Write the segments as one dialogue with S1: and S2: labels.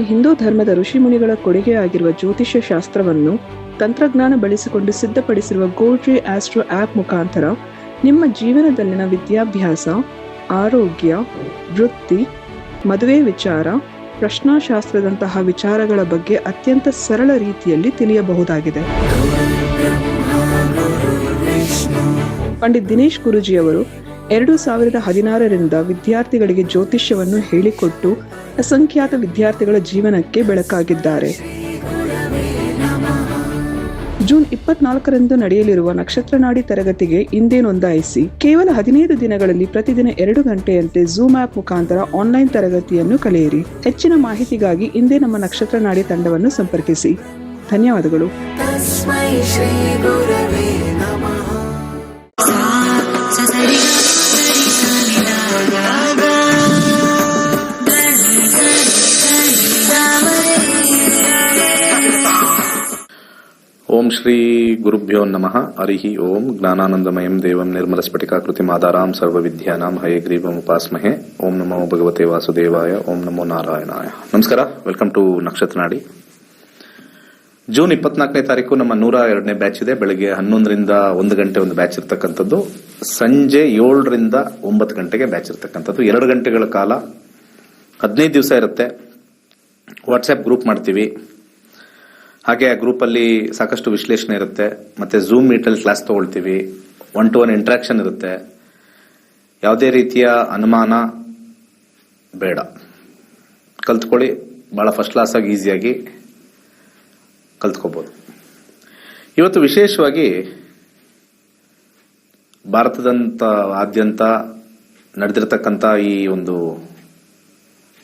S1: ಹಿಂದೂ ಧರ್ಮದ ಋಷಿಮುನಿಗಳ ಕೊಡುಗೆಯಾಗಿರುವ ಜ್ಯೋತಿಷ್ಯ ಶಾಸ್ತ್ರವನ್ನು ತಂತ್ರಜ್ಞಾನ ಬಳಸಿಕೊಂಡು ಸಿದ್ಧಪಡಿಸಿರುವ ಗೋಲ್ಟ್ರಿ ಆಸ್ಟ್ರೋ ಆಪ್ ಮುಖಾಂತರ ನಿಮ್ಮ ಜೀವನದಲ್ಲಿನ ವಿದ್ಯಾಭ್ಯಾಸ, ಆರೋಗ್ಯ, ವೃತ್ತಿ, ಮದುವೆ ವಿಚಾರ, ಪ್ರಶ್ನಾಶಾಸ್ತ್ರದಂತಹ ವಿಚಾರಗಳ ಬಗ್ಗೆ ಅತ್ಯಂತ ಸರಳ ರೀತಿಯಲ್ಲಿ ತಿಳಿಯಬಹುದಾಗಿದೆ. ಪಂಡಿತ್ ದಿನೇಶ್ ಗುರೂಜಿಯವರು 2016ರಿಂದ ವಿದ್ಯಾರ್ಥಿಗಳಿಗೆ ಜ್ಯೋತಿಷ್ಯವನ್ನು ಹೇಳಿಕೊಟ್ಟು ಅಸಂಖ್ಯಾತ ವಿದ್ಯಾರ್ಥಿಗಳ ಜೀವನಕ್ಕೆ ಬೆಳಕಾಗಿದ್ದಾರೆ. ಜೂನ್ 24ರಂದು ನಡೆಯಲಿರುವ ನಕ್ಷತ್ರನಾಡಿ ತರಗತಿಗೆ ಇಂದೇ ನೋಂದಾಯಿಸಿ. ಕೇವಲ 15 ದಿನಗಳಲ್ಲಿ ಪ್ರತಿದಿನ 2 ಗಂಟೆಯಂತೆ ಝೂಮ್ ಆಪ್ ಮುಖಾಂತರ ಆನ್ಲೈನ್ ತರಗತಿಯನ್ನು ಕಲಿಯಿರಿ. ಹೆಚ್ಚಿನ ಮಾಹಿತಿಗಾಗಿ ಇಂದೇ ನಮ್ಮ ನಕ್ಷತ್ರನಾಡಿ ತಂಡವನ್ನು ಸಂಪರ್ಕಿಸಿ. ಧನ್ಯವಾದಗಳು.
S2: ಓಂ ಶ್ರೀ ಗುರುಭ್ಯೋ ನಮಃ. ಹರಿಹಿ ಓಂ. ಜ್ಞಾನಾನಂದಮಯಂ ದೇವಂ ನಿರ್ಮಲಸ್ಫಟಿಕಾಕೃತಿಂ ಆಧಾರಾಂ ಸರ್ವವಿದ್ಯಾನಾಂ ಹಯಗ್ರೀವಂ ಉಪಾಸ್ಮಹೇ. ಓಂ ನಮೋ ಭಗವತೆ ವಾಸುದೇವಾಯ. ಓಂ ನಮೋ ನಾರಾಯಣಾಯ. ನಮಸ್ಕಾರ. Welcome to Nakshatranadi. ಜೂನ್ 24ನೇ ತಾರೀಕು ನಮ್ಮ 102ನೇ ಬ್ಯಾಚ್ ಇದೆ. ಬೆಳಗ್ಗೆ 11ರಿಂದ 1 ಗಂಟೆ ಒಂದು ಬ್ಯಾಚ್ ಇರ್ತಕ್ಕಂಥದ್ದು. ಸಂಜೆ 7ರಿಂದ 9 ಗಂಟೆಗೆ ಬ್ಯಾಚ್ ಇರ್ತಕ್ಕಂಥದ್ದು. 2 ಗಂಟೆಗಳ ಕಾಲ 15 ದಿವಸ ಇರುತ್ತೆ. ವಾಟ್ಸ್ಆಪ್ ಗ್ರೂಪ್ ಮಾಡ್ತೀವಿ. ಹಾಗೆ ಆ ಗ್ರೂಪಲ್ಲಿ ಸಾಕಷ್ಟು ವಿಶ್ಲೇಷಣೆ ಇರುತ್ತೆ. ಮತ್ತೆ ಝೂಮ್ ಮೀಟಲ್ಲಿ ಕ್ಲಾಸ್ ತಗೊಳ್ತೀವಿ. 1-to-1 ಇಂಟ್ರಾಕ್ಷನ್ ಇರುತ್ತೆ. ಯಾವುದೇ ರೀತಿಯ ಅನುಮಾನ ಬೇಡ, ಕಲ್ತ್ಕೊಳ್ಳಿ. ಬಹಳ ಫಸ್ಟ್ ಕ್ಲಾಸ್ ಆಗಿ ಈಸಿಯಾಗಿ ಕಲ್ತ್ಕೋಬಹುದು. ಇವತ್ತು ವಿಶೇಷವಾಗಿ ಆದ್ಯಂತ ನಡೆದಿರತಕ್ಕಂಥ ಈ ಒಂದು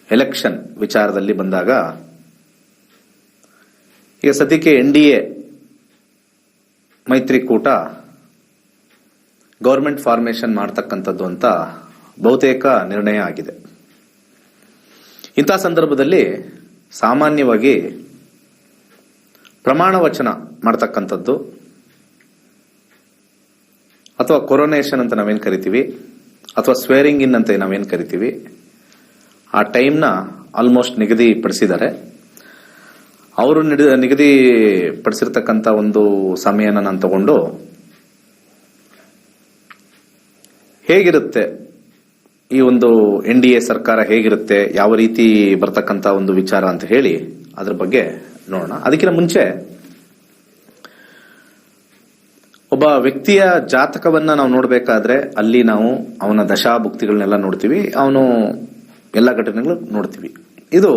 S2: ಎಲೆಕ್ಷನ್ ವಿಚಾರದಲ್ಲಿ ಬಂದಾಗ, ಈಗ ಸದ್ಯಕ್ಕೆ NDA ಮೈತ್ರಿಕೂಟ ಗವರ್ಮೆಂಟ್ ಫಾರ್ಮೇಷನ್ ಮಾಡತಕ್ಕಂಥದ್ದು ಅಂತ ಬಹುತೇಕ ನಿರ್ಣಯ ಆಗಿದೆ. ಇಂಥ ಸಂದರ್ಭದಲ್ಲಿ ಸಾಮಾನ್ಯವಾಗಿ ಪ್ರಮಾಣ ವಚನ ಮಾಡತಕ್ಕಂಥದ್ದು ಅಥವಾ ಕೊರೋನೇಷನ್ ಅಂತ ನಾವೇನು ಕರಿತೀವಿ, ಅಥವಾ ಸ್ವೇರಿಂಗ್ ಇನ್ ಅಂತ ನಾವೇನು ಕರಿತೀವಿ, ಆ ಟೈಮ್ನ ಆಲ್ಮೋಸ್ಟ್ ನಿಗದಿಪಡಿಸಿದ್ದಾರೆ. ಅವರು ನಿಗದಿಪಡಿಸಿರ್ತಕ್ಕಂಥ ಒಂದು ಸಮಯನ ನಾನು ತಗೊಂಡು ಹೇಗಿರುತ್ತೆ ಈ ಒಂದು NDA ಸರ್ಕಾರ, ಹೇಗಿರುತ್ತೆ, ಯಾವ ರೀತಿ ಬರ್ತಕ್ಕಂಥ ಒಂದು ವಿಚಾರ ಅಂತ ಹೇಳಿ ಅದ್ರ ಬಗ್ಗೆ ನೋಡೋಣ. ಅದಕ್ಕಿಂತ ಮುಂಚೆ ಒಬ್ಬ ವ್ಯಕ್ತಿಯ ಜಾತಕವನ್ನ ನಾವು ನೋಡ್ಬೇಕಾದ್ರೆ ಅಲ್ಲಿ ನಾವು ಅವನ ದಶಾಭುಕ್ತಿಗಳನ್ನೆಲ್ಲ ನೋಡ್ತೀವಿ, ಅವನು ಎಲ್ಲ ಘಟನೆಗಳು ನೋಡ್ತೀವಿ. ಇದು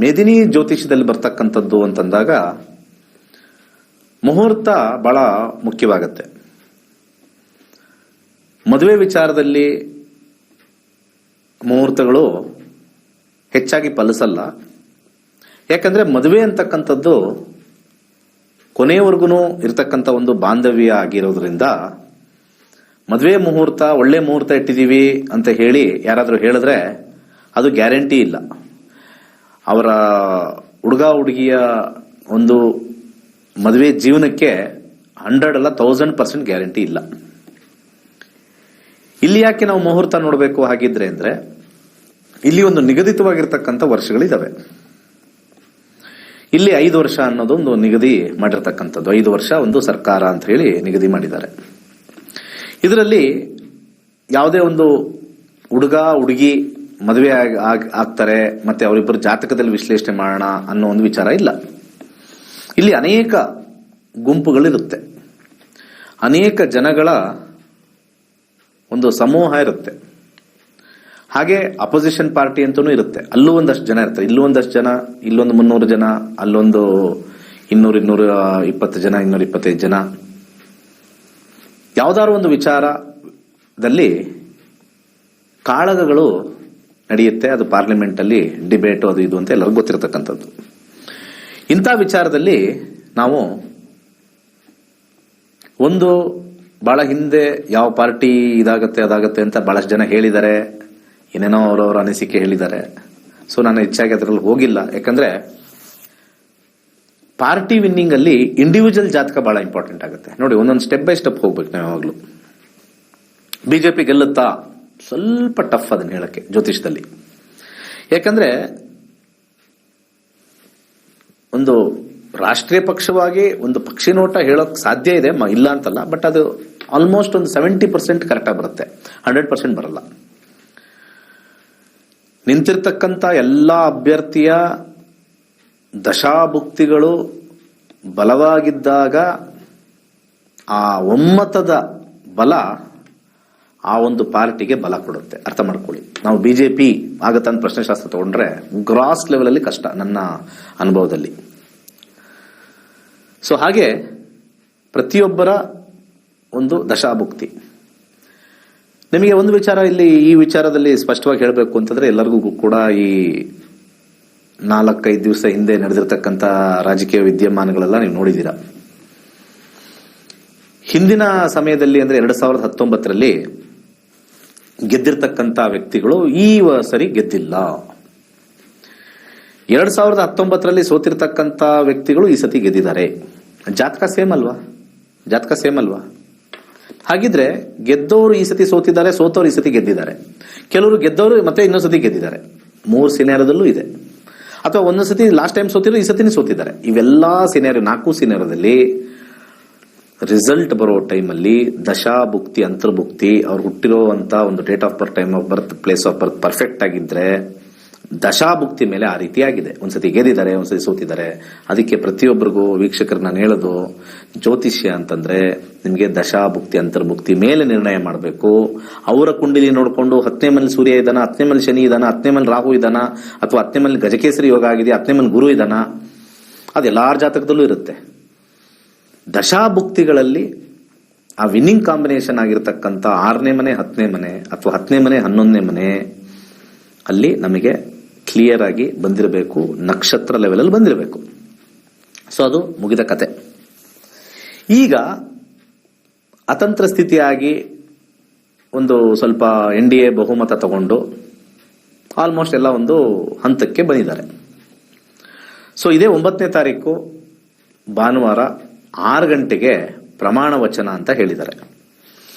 S2: ಮೇದಿನಿ ಜ್ಯೋತಿಷದಲ್ಲಿ ಬರ್ತಕ್ಕಂಥದ್ದು ಅಂತಂದಾಗ ಮುಹೂರ್ತ ಬಹಳ ಮುಖ್ಯವಾಗತ್ತೆ. ಮದುವೆ ವಿಚಾರದಲ್ಲಿ ಮುಹೂರ್ತಗಳು ಹೆಚ್ಚಾಗಿ ಫಲಿಸಲ್ಲ. ಯಾಕಂದ್ರೆ ಮದುವೆ ಅಂತಕ್ಕಂಥದ್ದು ಕೊನೆಯವರೆಗೂ ಇರತಕ್ಕಂಥ ಒಂದು ಬಾಂಧವ್ಯ ಆಗಿರೋದ್ರಿಂದ ಮದುವೆ ಮುಹೂರ್ತ ಒಳ್ಳೆ ಮುಹೂರ್ತ ಇಟ್ಟಿದೀವಿ ಅಂತ ಹೇಳಿ ಯಾರಾದ್ರೂ ಹೇಳಿದ್ರೆ ಅದು ಗ್ಯಾರಂಟಿ ಇಲ್ಲ. ಅವರ ಹುಡುಗ ಹುಡುಗಿಯ ಒಂದು ಮದುವೆ ಜೀವನಕ್ಕೆ 100 ಅಲ್ಲ 1000% ಗ್ಯಾರಂಟಿ ಇಲ್ಲ. ಇಲ್ಲಿ ಯಾಕೆ ನಾವು ಮುಹೂರ್ತ ನೋಡಬೇಕು ಹಾಗಿದ್ರೆ ಅಂದ್ರೆ, ಇಲ್ಲಿ ಒಂದು ನಿಗದಿತವಾಗಿರ್ತಕ್ಕಂಥ ವರ್ಷಗಳಿದಾವೆ. ಇಲ್ಲಿ 5 ವರ್ಷ ಅನ್ನೋದೊಂದು ನಿಗದಿ ಮಾಡಿರ್ತಕ್ಕಂಥದ್ದು. 5 ವರ್ಷ ಒಂದು ಸರ್ಕಾರ ಅಂತ ಹೇಳಿ ನಿಗದಿ ಮಾಡಿದ್ದಾರೆ. ಇದರಲ್ಲಿ ಯಾವುದೇ ಒಂದು ಹುಡುಗ ಹುಡುಗಿ ಮದುವೆ ಆಗ್ತಾರೆ ಮತ್ತೆ ಅವರಿಬ್ಬರು ಜಾತಕದಲ್ಲಿ ವಿಶ್ಲೇಷಣೆ ಮಾಡೋಣ ಅನ್ನೋ ಒಂದು ವಿಚಾರ ಇಲ್ಲ. ಇಲ್ಲಿ ಅನೇಕ ಗುಂಪುಗಳಿರುತ್ತೆ, ಅನೇಕ ಜನಗಳ ಒಂದು ಸಮೂಹ ಇರುತ್ತೆ. ಹಾಗೆ ಅಪೋಸಿಷನ್ ಪಾರ್ಟಿ ಅಂತೂ ಇರುತ್ತೆ. ಅಲ್ಲೂ ಒಂದಷ್ಟು ಜನ ಇರ್ತಾರೆ, ಇಲ್ಲೂ ಒಂದಷ್ಟು ಜನ, ಇಲ್ಲೊಂದು 300 ಜನ, ಅಲ್ಲೊಂದು 200-220 ಜನ, 225 ಜನ. ಯಾವ್ದಾದ್ರು ಒಂದು ವಿಚಾರದಲ್ಲಿ ಕಾಳಗಗಳು ನಡೆಯುತ್ತೆ. ಅದು ಪಾರ್ಲಿಮೆಂಟ್ ಅಲ್ಲಿ ಡಿಬೇಟ್ ಅದು ಇದು ಅಂತ ಎಲ್ಲರಿಗೂ ಗೊತ್ತಿರತಕ್ಕಂಥದ್ದು. ಇಂಥ ವಿಚಾರದಲ್ಲಿ ನಾವು ಒಂದು ಬಹಳ ಹಿಂದೆ ಯಾವ ಪಾರ್ಟಿ ಇದಾಗತ್ತೆ ಅದಾಗತ್ತೆ ಅಂತ ಬಹಳಷ್ಟು ಜನ ಹೇಳಿದ್ದಾರೆ, ಏನೇನೋ ಅವರವರ ಅನಿಸಿಕೆ ಹೇಳಿದ್ದಾರೆ. ಸೊ ನಾನು ಹೆಚ್ಚಾಗಿ ಅದರಲ್ಲಿ ಹೋಗಿಲ್ಲ. ಯಾಕಂದ್ರೆ ಪಾರ್ಟಿ ವಿನ್ನಿಂಗ್ ಅಲ್ಲಿ ಇಂಡಿವಿಜುವಲ್ ಜಾತಕ ಬಹಳ ಇಂಪಾರ್ಟೆಂಟ್ ಆಗುತ್ತೆ. ನೋಡಿ, ಒಂದೊಂದು ಸ್ಟೆಪ್ ಬೈ ಸ್ಟೆಪ್ ಹೋಗ್ಬೇಕು ನಾವು ಯಾವಾಗ್ಲೂ. ಬಿಜೆಪಿ ಗೆಲ್ಲುತ್ತಾ? ಸ್ವಲ್ಪ ಟಫ್ ಅದನ್ನ ಹೇಳಕ್ಕೆ ಜ್ಯೋತಿಷದಲ್ಲಿ. ಯಾಕಂದ್ರೆ ಒಂದು ರಾಷ್ಟ್ರೀಯ ಪಕ್ಷವಾಗಿ ಒಂದು ಪಕ್ಷಿ ನೋಟ ಹೇಳೋಕ್ ಸಾಧ್ಯ ಇದೆ, ಇಲ್ಲ ಅಂತಲ್ಲ, ಬಟ್ ಅದು ಆಲ್ಮೋಸ್ಟ್ ಒಂದು 70% ಕರೆಕ್ಟಾಗಿ ಬರುತ್ತೆ, 100% ಬರಲ್ಲ. ನಿಂತಿರ್ತಕ್ಕಂಥ ಎಲ್ಲ ಅಭ್ಯರ್ಥಿಯ ದಶಾಭುಕ್ತಿಗಳು ಬಲವಾಗಿದ್ದಾಗ ಆ ಒಮ್ಮತದ ಬಲ ಆ ಒಂದು ಪಾರ್ಟಿಗೆ ಬಲ ಕೊಡುತ್ತೆ. ಅರ್ಥ ಮಾಡ್ಕೊಳ್ಳಿ. ನಾವು ಬಿಜೆಪಿ ಆಗತ್ತಂತ ಪ್ರಶ್ನೆಶಾಸ್ತ್ರ ತಗೊಂಡ್ರೆ ಗ್ರಾಸ್ ಲೆವೆಲ್ ಅಲ್ಲಿ ಕಷ್ಟ, ನನ್ನ ಅನುಭವದಲ್ಲಿ. ಸೊ ಹಾಗೆ ಪ್ರತಿಯೊಬ್ಬರ ಒಂದು ದಶಾಭುಕ್ತಿ. ನಿಮಗೆ ಒಂದು ವಿಚಾರ ಇಲ್ಲಿ, ಈ ವಿಚಾರದಲ್ಲಿ ಸ್ಪಷ್ಟವಾಗಿ ಹೇಳಬೇಕು ಅಂತಂದ್ರೆ, ಎಲ್ಲರಿಗೂ ಕೂಡ ಈ 4-5 ದಿವಸ ಹಿಂದೆ ನಡೆದಿರ್ತಕ್ಕಂಥ ರಾಜಕೀಯ ವಿದ್ಯಮಾನಗಳೆಲ್ಲ ನೀವು ನೋಡಿದ್ದೀರಾ. ಹಿಂದಿನ ಸಮಯದಲ್ಲಿ ಅಂದ್ರೆ 2019ರಲ್ಲಿ ಗೆದ್ದಿರ್ತಕ್ಕಂಥ ವ್ಯಕ್ತಿಗಳು ಈ ಸರಿ ಗೆದ್ದಿಲ್ಲ. 2019ರಲ್ಲಿ ಸೋತಿರ್ತಕ್ಕಂಥ ವ್ಯಕ್ತಿಗಳು ಈ ಸತಿ ಗೆದ್ದಿದ್ದಾರೆ. ಜಾತಕ ಸೇಮ್ ಅಲ್ವಾ? ಹಾಗಿದ್ರೆ ಗೆದ್ದವರು ಈ ಸತಿ ಸೋತಿದ್ದಾರೆ, ಸೋತವರು ಈ ಸತಿ ಗೆದ್ದಿದ್ದಾರೆ. ಕೆಲವರು ಗೆದ್ದವರು ಮತ್ತೆ ಇನ್ನೊಂದು ಸತಿ ಗೆದ್ದಿದ್ದಾರೆ. 3 ಸಿನಾರಿಯೋದಲ್ಲೂ ಇದೆ. ಅಥವಾ ಒಂದೊಂದು ಸತಿ ಲಾಸ್ಟ್ ಟೈಮ್ ಸೋತಿದ್ರು, ಈ ಸತಿನೇ ಸೋತಿದ್ದಾರೆ. ಇವೆಲ್ಲಾ ಸಿನಾರಿಯೋ, 4 ಸಿನಾರಿಯೋದಲ್ಲಿ ರಿಸಲ್ಟ್ ಬರೋ ಟೈಮಲ್ಲಿ ದಶಾಭುಕ್ತಿ, ಅಂತರ್ಭುಕ್ತಿ, ಅವ್ರು ಹುಟ್ಟಿರುವಂತ ಒಂದು date of birth, time of birth, place of birth perfect ಆಗಿದ್ರೆ ದಶಾಭುಕ್ತಿ ಮೇಲೆ ಆ ರೀತಿ ಆಗಿದೆ. ಒಂದ್ಸತಿ ಗೆದ್ದಿದ್ದಾರೆ, ಒಂದ್ಸತಿ ಸೋತಿದ್ದಾರೆ. ಅದಕ್ಕೆ ಪ್ರತಿಯೊಬ್ಬರಿಗೂ ವೀಕ್ಷಕರು ನಾನು ಹೇಳೋದು, ಜ್ಯೋತಿಷ್ಯ ಅಂತಂದ್ರೆ ನಿಮಗೆ ದಶಾಭುಕ್ತಿ, ಅಂತರ್ಭುಕ್ತಿ ಮೇಲೆ ನಿರ್ಣಯ ಮಾಡಬೇಕು. ಅವರ ಕುಂಡಲಿ ನೋಡಿಕೊಂಡು 10ನೇ ಮನೇಲಿ ಸೂರ್ಯ ಇದ್ದಾನ, 10ನೇ ಮನೇಲಿ ಶನಿ ಇದ್ದಾನ, 10ನೇ ಮನೇಲಿ ರಾಹು ಇದ್ದಾನ, ಅಥವಾ 10ನೇ ಮನೇಲಿ ಗಜಕೇಸರಿ ಯೋಗ ಆಗಿದೆ, 10ನೇ ಮನೇಲಿ ಗುರು ಇದ್ದಾನ, ಅದೆಲ್ಲಾರ ಜಾತಕದಲ್ಲೂ ಇರುತ್ತೆ. ದಶಾಭುಕ್ತಿಗಳಲ್ಲಿ ಆ ವಿನ್ನಿಂಗ್ ಕಾಂಬಿನೇಷನ್ ಆಗಿರ್ತಕ್ಕಂಥ 6ನೇ ಮನೆ, 10ನೇ ಮನೆ, ಅಥವಾ 10ನೇ ಮನೆ, 11ನೇ ಮನೆ ಅಲ್ಲಿ ನಮಗೆ ಕ್ಲಿಯರ್ ಆಗಿ ಬಂದಿರಬೇಕು, ನಕ್ಷತ್ರ ಲೆವೆಲ್ ಅಲ್ಲಿ ಬಂದಿರಬೇಕು. ಸೊ ಅದು ಮುಗಿದ ಕತೆ. ಈಗ ಅತಂತ್ರ ಸ್ಥಿತಿಯಾಗಿ ಒಂದು ಸ್ವಲ್ಪ NDA ಬಹುಮತ ತಗೊಂಡು ಆಲ್ಮೋಸ್ಟ್ ಎಲ್ಲ ಒಂದು ಹಂತಕ್ಕೆ ಬಂದಿದ್ದಾರೆ. ಸೊ ಇದೇ 9ನೇ ತಾರೀಕು ಭಾನುವಾರ 6 ಗಂಟೆಗೆ ಪ್ರಮಾಣ ವಚನ ಅಂತ ಹೇಳಿದ್ದಾರೆ.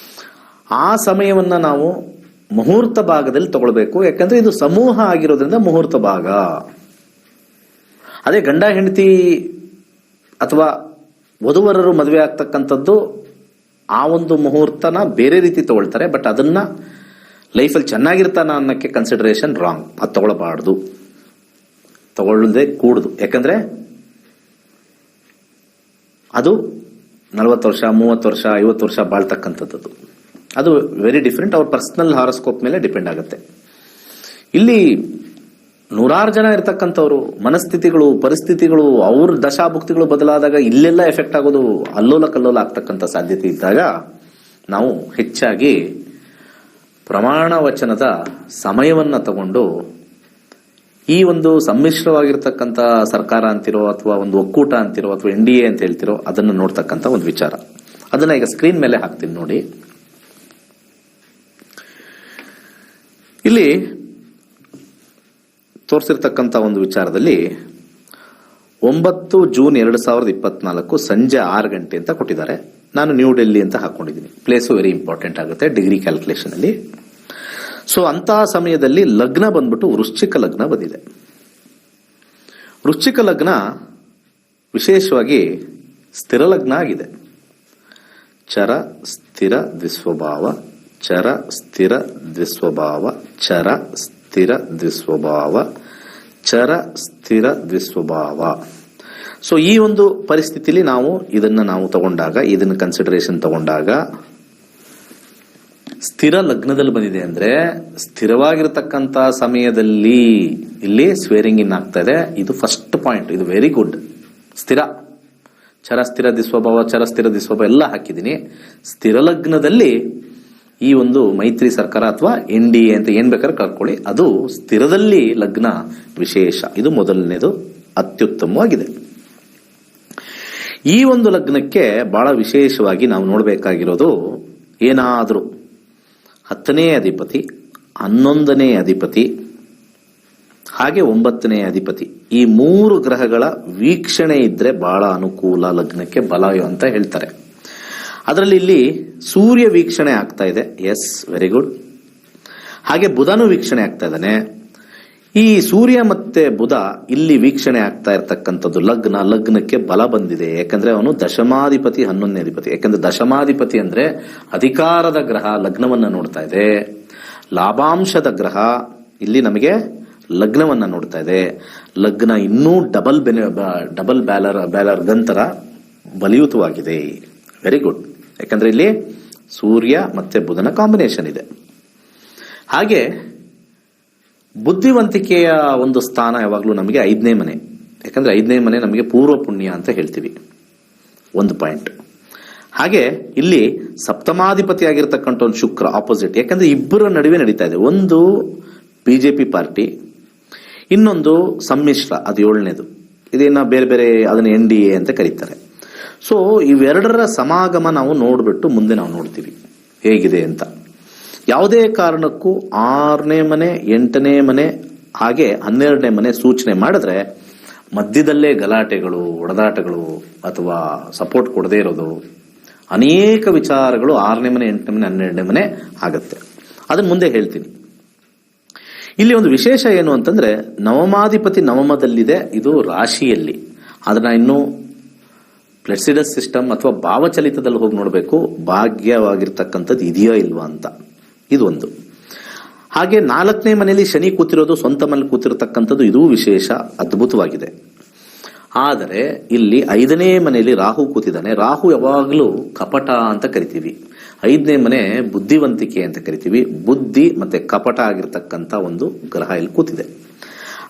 S2: ಆ ಸಮಯವನ್ನ ನಾವು ಮುಹೂರ್ತ ಭಾಗದಲ್ಲಿ ತಗೊಳ್ಬೇಕು. ಯಾಕಂದ್ರೆ ಇದು ಸಮೂಹ ಆಗಿರೋದ್ರಿಂದ ಮುಹೂರ್ತ ಭಾಗ. ಅದೇ ಗಂಡ ಹೆಂಡತಿ ಅಥವಾ ವಧುವರರು ಮದುವೆ ಆಗ್ತಕ್ಕಂಥದ್ದು, ಆ ಒಂದು ಮುಹೂರ್ತನ ಬೇರೆ ರೀತಿ ತಗೊಳ್ತಾರೆ. ಬಟ್ ಅದನ್ನ ಲೈಫಲ್ಲಿ ಚೆನ್ನಾಗಿರ್ತಾನ ಅನ್ನಕ್ಕೆ ಕನ್ಸಿಡರೇಷನ್ ರಾಂಗ್. ಅದು ತಗೊಳ್ಬಾರ್ದು, ತಗೊಳ್ಳದೆ ಕೂಡುದು. ಯಾಕಂದ್ರೆ ಅದು 40 ವರ್ಷ, 30 ವರ್ಷ, 50 ವರ್ಷ ಬಾಳ್ತಕ್ಕಂಥದ್ದು. ಅದು ವೆರಿ ಡಿಫ್ರೆಂಟ್. ಅವ್ರ ಪರ್ಸನಲ್ ಹಾರೋಸ್ಕೋಪ್ ಮೇಲೆ ಡಿಪೆಂಡ್ ಆಗುತ್ತೆ. ಇಲ್ಲಿ 100 ಜನ ಇರ್ತಕ್ಕಂಥವ್ರು, ಮನಸ್ಥಿತಿಗಳು, ಪರಿಸ್ಥಿತಿಗಳು, ಅವ್ರ ದಶಾಭುಕ್ತಿಗಳು ಬದಲಾದಾಗ ಇಲ್ಲೆಲ್ಲ ಎಫೆಕ್ಟ್ ಆಗೋದು, ಅಲ್ಲೋಲ ಕಲ್ಲೋಲ ಆಗ್ತಕ್ಕಂಥ ಸಾಧ್ಯತೆ ಇದ್ದಾಗ ನಾವು ಹೆಚ್ಚಾಗಿ ಪ್ರಮಾಣ ವಚನದ ಸಮಯವನ್ನ ತಗೊಂಡು ಈ ಒಂದು ಸಮ್ಮಿಶ್ರವಾಗಿರ್ತಕ್ಕಂಥ ಸರ್ಕಾರ ಅಂತಿರೋ, ಅಥವಾ ಒಂದು ಒಕ್ಕೂಟ ಅಂತಿರೋ, ಅಥವಾ NDA ಅಂತ ಹೇಳ್ತಿರೋ, ಅದನ್ನು ನೋಡ್ತಕ್ಕಂಥ ಒಂದು ವಿಚಾರ. ಅದನ್ನ ಈಗ ಸ್ಕ್ರೀನ್ ಮೇಲೆ ಹಾಕ್ತೀನಿ ನೋಡಿ. ಇಲ್ಲಿ ತೋರಿಸಿರ್ತಕ್ಕಂಥ ಒಂದು ವಿಚಾರದಲ್ಲಿ 9 ಜೂನ್ 2024 ಸಂಜೆ 6 ಗಂಟೆ ಅಂತ ಕೊಟ್ಟಿದ್ದಾರೆ. ನಾನು ನ್ಯೂ ಡೆಲ್ಲಿ ಅಂತ ಹಾಕೊಂಡಿದ್ದೀನಿ. ಪ್ಲೇಸು ವೆರಿ ಇಂಪಾರ್ಟೆಂಟ್ ಆಗುತ್ತೆ ಡಿಗ್ರಿ ಕ್ಯಾಲ್ಕುಲೇಷನ್ ಅಲ್ಲಿ. ಸೊ ಅಂತಹ ಸಮಯದಲ್ಲಿ ಲಗ್ನ ಬಂದ್ಬಿಟ್ಟು ವೃಶ್ಚಿಕ ಲಗ್ನ ಬಂದಿದೆ. ವೃಶ್ಚಿಕ ಲಗ್ನ ವಿಶೇಷವಾಗಿ ಸ್ಥಿರ ಲಗ್ನ ಆಗಿದೆ. ಚರ ಸ್ಥಿರ ದ್ವಿಸ್ವಭಾವ, ಚರ ಸ್ಥಿರ ದ್ವಿಸ್ವಭಾವ, ಚರ ಸ್ಥಿರ ದ್ವಿಸ್ವಭಾವ, ಚರ ಸ್ಥಿರ ದ್ವಿಸ್ವಭಾವ. ಸೊ ಈ ಒಂದು ಪರಿಸ್ಥಿತಿಲಿ ನಾವು ತಗೊಂಡಾಗ, ಇದನ್ನ ಕನ್ಸಿಡರೇಷನ್ ತಗೊಂಡಾಗ, ಸ್ಥಿರ ಲಗ್ನದಲ್ಲಿ ಬಂದಿದೆ ಅಂದ್ರೆ ಸ್ಥಿರವಾಗಿರ್ತಕ್ಕಂಥ ಸಮಯದಲ್ಲಿ ಇಲ್ಲಿ ಸ್ವೇರಿಂಗ್ ಇನ್ ಆಗ್ತಾ ಇದೆ. ಇದು ಫಸ್ಟ್ ಪಾಯಿಂಟ್. ಇದು ವೆರಿ ಗುಡ್. ಸ್ಥಿರ, ಚರ ಸ್ಥಿರ ದ್ವಿಸ್ವಭಾವ, ಚರ ಸ್ಥಿರ ದ್ವಿಸ್ವಭಾವ ಎಲ್ಲ ಹಾಕಿದ್ದೀನಿ. ಸ್ಥಿರ ಲಗ್ನದಲ್ಲಿ ಈ ಒಂದು ಮೈತ್ರಿ ಸರ್ಕಾರ ಅಥವಾ NDA ಅಂತ ಏನ್ ಬೇಕಾದ್ರೆ ಕರ್ಕೊಳ್ಳಿ, ಅದು ಸ್ಥಿರದಲ್ಲಿ ಲಗ್ನ ವಿಶೇಷ. ಇದು ಮೊದಲನೇದು, ಅತ್ಯುತ್ತಮವಾಗಿದೆ. ಈ ಒಂದು ಲಗ್ನಕ್ಕೆ ಬಹಳ ವಿಶೇಷವಾಗಿ ನಾವು ನೋಡಬೇಕಾಗಿರೋದು, ಏನಾದರೂ 10ನೇ ಅಧಿಪತಿ, 11ನೇ ಅಧಿಪತಿ, ಹಾಗೆ 9ನೇ ಅಧಿಪತಿ, ಈ 3 ಗ್ರಹಗಳ ವೀಕ್ಷಣೆ ಇದ್ರೆ ಬಹಳ ಅನುಕೂಲ, ಲಗ್ನಕ್ಕೆ ಬಲ ಅಂತ ಹೇಳ್ತಾರೆ. ಅದರಲ್ಲಿ ಇಲ್ಲಿ ಸೂರ್ಯ ವೀಕ್ಷಣೆ ಆಗ್ತಾ ಇದೆ. Yes, very good. ಹಾಗೆ ಬುಧನು ವೀಕ್ಷಣೆ ಆಗ್ತಾ ಇದ್ದಾನೆ. ಈ ಸೂರ್ಯ ಮತ್ತೆ ಬುಧ ಇಲ್ಲಿ ವೀಕ್ಷಣೆ ಆಗ್ತಾ ಇರ್ತಕ್ಕಂಥದ್ದು ಲಗ್ನಕ್ಕೆ ಬಲ ಬಂದಿದೆ. ಯಾಕಂದ್ರೆ ಅವನು ದಶಮಾಧಿಪತಿ 11ನೇ ಅಧಿಪತಿ. ಯಾಕಂದ್ರೆ ದಶಮಾಧಿಪತಿ ಅಂದ್ರೆ ಅಧಿಕಾರದ ಗ್ರಹ ಲಗ್ನವನ್ನ ನೋಡ್ತಾ ಇದೆ. ಲಾಭಾಂಶದ ಗ್ರಹ ಇಲ್ಲಿ ನಮಗೆ ಲಗ್ನವನ್ನ ನೋಡ್ತಾ ಇದೆ. ಲಗ್ನ ಇನ್ನೂ ಡಬಲ್ ಬ್ಯಾಲರ್ ಗಂತರ ಬಲಿಯುತವಾಗಿದೆ. Very good. ಯಾಕಂದ್ರೆ ಇಲ್ಲಿ ಸೂರ್ಯ ಮತ್ತೆ ಬುಧನ ಕಾಂಬಿನೇಷನ್ ಇದೆ. ಹಾಗೆ ಬುದ್ಧಿವಂತಿಕೆಯ ಒಂದು ಸ್ಥಾನ ಯಾವಾಗಲೂ ನಮಗೆ 5ನೇ ಮನೆ. ಯಾಕಂದ್ರೆ 5ನೇ ಮನೆ ನಮಗೆ ಪೂರ್ವ ಪುಣ್ಯ ಅಂತ ಹೇಳ್ತೀವಿ. ಒಂದು ಪಾಯಿಂಟ್. ಹಾಗೆ ಇಲ್ಲಿ ಸಪ್ತಮಾಧಿಪತಿ ಆಗಿರ್ತಕ್ಕಂಥ ಒಂದು ಶುಕ್ರ ಆಪೋಸಿಟ್. ಯಾಕಂದ್ರೆ ಇಬ್ಬರ ನಡುವೆ ನಡೀತಾ ಇದೆ. ಒಂದು ಬಿಜೆಪಿ ಪಾರ್ಟಿ, ಇನ್ನೊಂದು ಸಮ್ಮಿಶ್ರ, ಅದು 7ನೇದು. ಇದನ್ನ ಬೇರೆ ಬೇರೆ ಅದನ್ನ NDA ಅಂತ ಕರೀತಾರೆ. ಸೊ ಇವೆರಡರ ಸಮಾಗಮ ನಾವು ನೋಡ್ಬಿಟ್ಟು ಮುಂದೆ ನಾವು ನೋಡ್ತೀವಿ ಹೇಗಿದೆ ಅಂತ. ಯಾವುದೇ ಕಾರಣಕ್ಕೂ 6ನೇ ಮನೆ, 8ನೇ ಮನೆ ಹಾಗೆ 12ನೇ ಮನೆ ಸೂಚನೆ ಮಾಡಿದ್ರೆ ಮಧ್ಯದಲ್ಲೇ ಗಲಾಟೆಗಳು, ಹೊಡೆದಾಟಗಳು ಅಥವಾ ಸಪೋರ್ಟ್ ಕೊಡದೇ ಇರೋದು, ಅನೇಕ ವಿಚಾರಗಳು 6ನೇ ಮನೆ, 8ನೇ ಮನೆ, 12ನೇ ಮನೆ ಆಗತ್ತೆ. ಅದನ್ನ ಮುಂದೆ ಹೇಳ್ತೀನಿ. ಇಲ್ಲಿ ಒಂದು ವಿಶೇಷ ಏನು ಅಂತಂದ್ರೆ ನವಮಾಧಿಪತಿ ನವಮದಲ್ಲಿದೆ, ಇದು ರಾಶಿಯಲ್ಲಿ. ಅದನ್ನ ಇನ್ನು ಪ್ಲೆಸಿಡಸ್ ಸಿಸ್ಟಮ್ ಅಥವಾ ಭಾವಚಲಿತದಲ್ಲಿ ಹೋಗಿ ನೋಡಬೇಕು, ಭಾಗ್ಯವಾಗಿರ್ತಕ್ಕಂಥದ್ದು ಇದೆಯೋ ಇಲ್ವಾ ಅಂತ. ಇದು ಒಂದು. ಹಾಗೆ 4ನೇ ಮನೆಯಲ್ಲಿ ಶನಿ ಕೂತಿರೋದು, ಸ್ವಂತ ಮನೇಲಿ ಕೂತಿರತಕ್ಕಂಥದ್ದು, ಇದು ವಿಶೇಷ, ಅದ್ಭುತವಾಗಿದೆ. ಆದರೆ ಇಲ್ಲಿ 5ನೇ ಮನೆಯಲ್ಲಿ ರಾಹು ಕೂತಿದ್ದಾನೆ. ರಾಹು ಯಾವಾಗಲೂ ಕಪಟ ಅಂತ ಕರಿತೀವಿ. 5ನೇ ಮನೆ ಬುದ್ಧಿವಂತಿಕೆ ಅಂತ ಕರಿತೀವಿ. ಬುದ್ಧಿ ಮತ್ತೆ ಕಪಟ ಆಗಿರ್ತಕ್ಕಂಥ ಒಂದು ಗ್ರಹ ಇಲ್ಲಿ ಕೂತಿದೆ.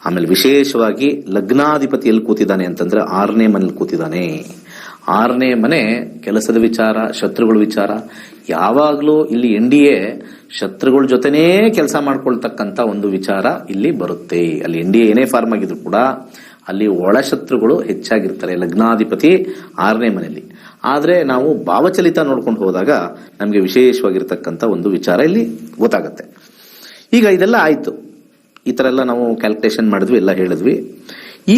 S2: ಆಮೇಲೆ ವಿಶೇಷವಾಗಿ ಲಗ್ನಾಧಿಪತಿ ಎಲ್ಲಿ ಕೂತಿದ್ದಾನೆ ಅಂತಂದ್ರೆ 6ನೇ ಮನೇಲಿ ಕೂತಿದ್ದಾನೆ. 6ನೇ ಮನೆ ಕೆಲಸದ ವಿಚಾರ, ಶತ್ರುಗಳ ವಿಚಾರ. ಯಾವಾಗಲೂ ಇಲ್ಲಿ NDA ಶತ್ರುಗಳ ಜೊತೆನೇ ಕೆಲಸ ಮಾಡ್ಕೊಳ್ತಕ್ಕಂಥ ಒಂದು ವಿಚಾರ ಇಲ್ಲಿ ಬರುತ್ತೆ. ಅಲ್ಲಿ NDA ಏನೇ ಫಾರ್ಮ್ ಆಗಿದ್ರು ಕೂಡ ಅಲ್ಲಿ ಒಳ ಶತ್ರುಗಳು ಹೆಚ್ಚಾಗಿರ್ತಾರೆ ಲಗ್ನಾಧಿಪತಿ 6ನೇ ಮನೆಯಲ್ಲಿ. ಆದ್ರೆ ನಾವು ಭಾವಚಲಿತ ನೋಡ್ಕೊಂಡು ಹೋದಾಗ ನಮಗೆ ವಿಶೇಷವಾಗಿರ್ತಕ್ಕಂಥ ಒಂದು ವಿಚಾರ ಇಲ್ಲಿ ಗೊತ್ತಾಗತ್ತೆ. ಈಗ ಇದೆಲ್ಲ ಆಯ್ತು, ಈ ತರ ಎಲ್ಲ ನಾವು ಕ್ಯಾಲ್ಕುಲೇಷನ್ ಮಾಡಿದ್ವಿ, ಎಲ್ಲ ಹೇಳಿದ್ವಿ.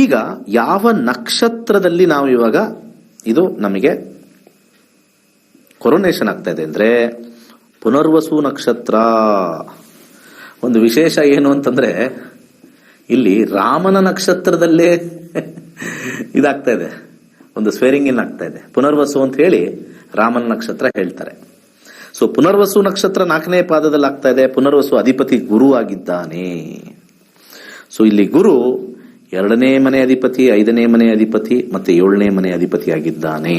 S2: ಈಗ ಯಾವ ನಕ್ಷತ್ರದಲ್ಲಿ ನಾವು ಇವಾಗ ಇದು ನಮಗೆ ಕೊರೋನೇಷನ್ ಆಗ್ತಾ ಇದೆ ಅಂದ್ರೆ ಪುನರ್ವಸು ನಕ್ಷತ್ರ. ಒಂದು ವಿಶೇಷ ಏನು ಅಂತಂದ್ರೆ ಇಲ್ಲಿ ರಾಮನ ನಕ್ಷತ್ರದಲ್ಲೇ ಇದಾಗ್ತಾ ಇದೆ, ಒಂದು ಸ್ವೇರಿಂಗ್ ಇನ್ ಆಗ್ತಾ ಇದೆ. ಪುನರ್ವಸು ಅಂತ ಹೇಳಿ ರಾಮನ ನಕ್ಷತ್ರ ಹೇಳ್ತಾರೆ. ಸೊ ಪುನರ್ವಸು ನಕ್ಷತ್ರ 4ನೇ ಪಾದದಲ್ಲಿ ಆಗ್ತಾ ಇದೆ. ಪುನರ್ವಸು ಅಧಿಪತಿ ಗುರು ಆಗಿದ್ದಾನೆ. ಸೊ ಇಲ್ಲಿ ಗುರು 2ನೇ ಮನೆ ಅಧಿಪತಿ, 5ನೇ ಮನೆ ಅಧಿಪತಿ ಮತ್ತೆ 7ನೇ ಮನೆ ಅಧಿಪತಿ ಆಗಿದ್ದಾನೆ.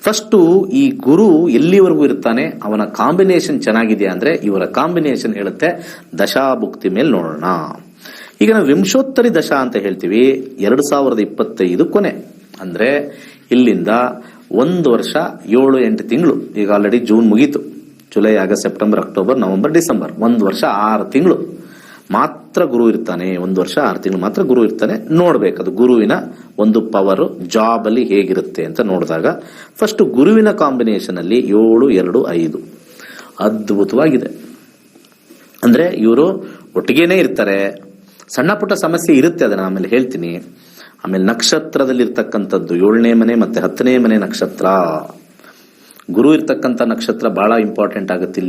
S2: ಫಸ್ಟ್ ಈ ಗುರು ಎಲ್ಲಿವರೆಗೂ ಇರ್ತಾನೆ, ಅವನ ಕಾಂಬಿನೇಷನ್ ಚೆನ್ನಾಗಿದೆಯಾ ಅಂದ್ರೆ ಇವರ ಕಾಂಬಿನೇಷನ್ ಹೇಳುತ್ತೆ. ದಶಾಭುಕ್ತಿ ಮೇಲೆ ನೋಡೋಣ. ಈಗ ನಾವು ವಿಂಶೋತ್ತರಿ ದಶಾ ಅಂತ ಹೇಳ್ತೀವಿ. 2025 ಕೊನೆ ಅಂದ್ರೆ ಇಲ್ಲಿಂದ 1 ವರ್ಷ 7-8 ತಿಂಗಳು. ಈಗ ಆಲ್ರೆಡಿ ಜೂನ್ ಮುಗೀತು. July, August, September, October, November, December. 1 ವರ್ಷ 6 ತಿಂಗಳು ಮಾತ್ರ ಗುರು ಇರ್ತಾನೆ. 1 ವರ್ಷ 6 ತಿಂಗಳು ಮಾತ್ರ ಗುರು ಇರ್ತಾನೆ. ನೋಡ್ಬೇಕದು ಗುರುವಿನ ಒಂದು ಪವರ್ ಜಾಬ್ ಅಲ್ಲಿ ಹೇಗಿರುತ್ತೆ ಅಂತ ನೋಡಿದಾಗ ಫಸ್ಟ್ ಗುರುವಿನ ಕಾಂಬಿನೇಷನ್ ಅಲ್ಲಿ 7, 2, 5 ಅದ್ಭುತವಾಗಿದೆ. ಅಂದ್ರೆ ಇವರು ಒಟ್ಟಿಗೆನೇ ಇರ್ತಾರೆ. ಸಣ್ಣ ಪುಟ್ಟ ಸಮಸ್ಯೆ ಇರುತ್ತೆ, ಅದನ್ನ ಆಮೇಲೆ ಹೇಳ್ತೀನಿ. ಆಮೇಲೆ ನಕ್ಷತ್ರದಲ್ಲಿ ಇರ್ತಕ್ಕಂಥದ್ದು 7ನೇ ಮನೆ ಮತ್ತೆ 10ನೇ ಮನೆ ನಕ್ಷತ್ರ. ಗುರು ಇರ್ತಕ್ಕಂಥ ನಕ್ಷತ್ರ ಬಹಳ ಇಂಪಾರ್ಟೆಂಟ್ ಆಗುತ್ತೆ.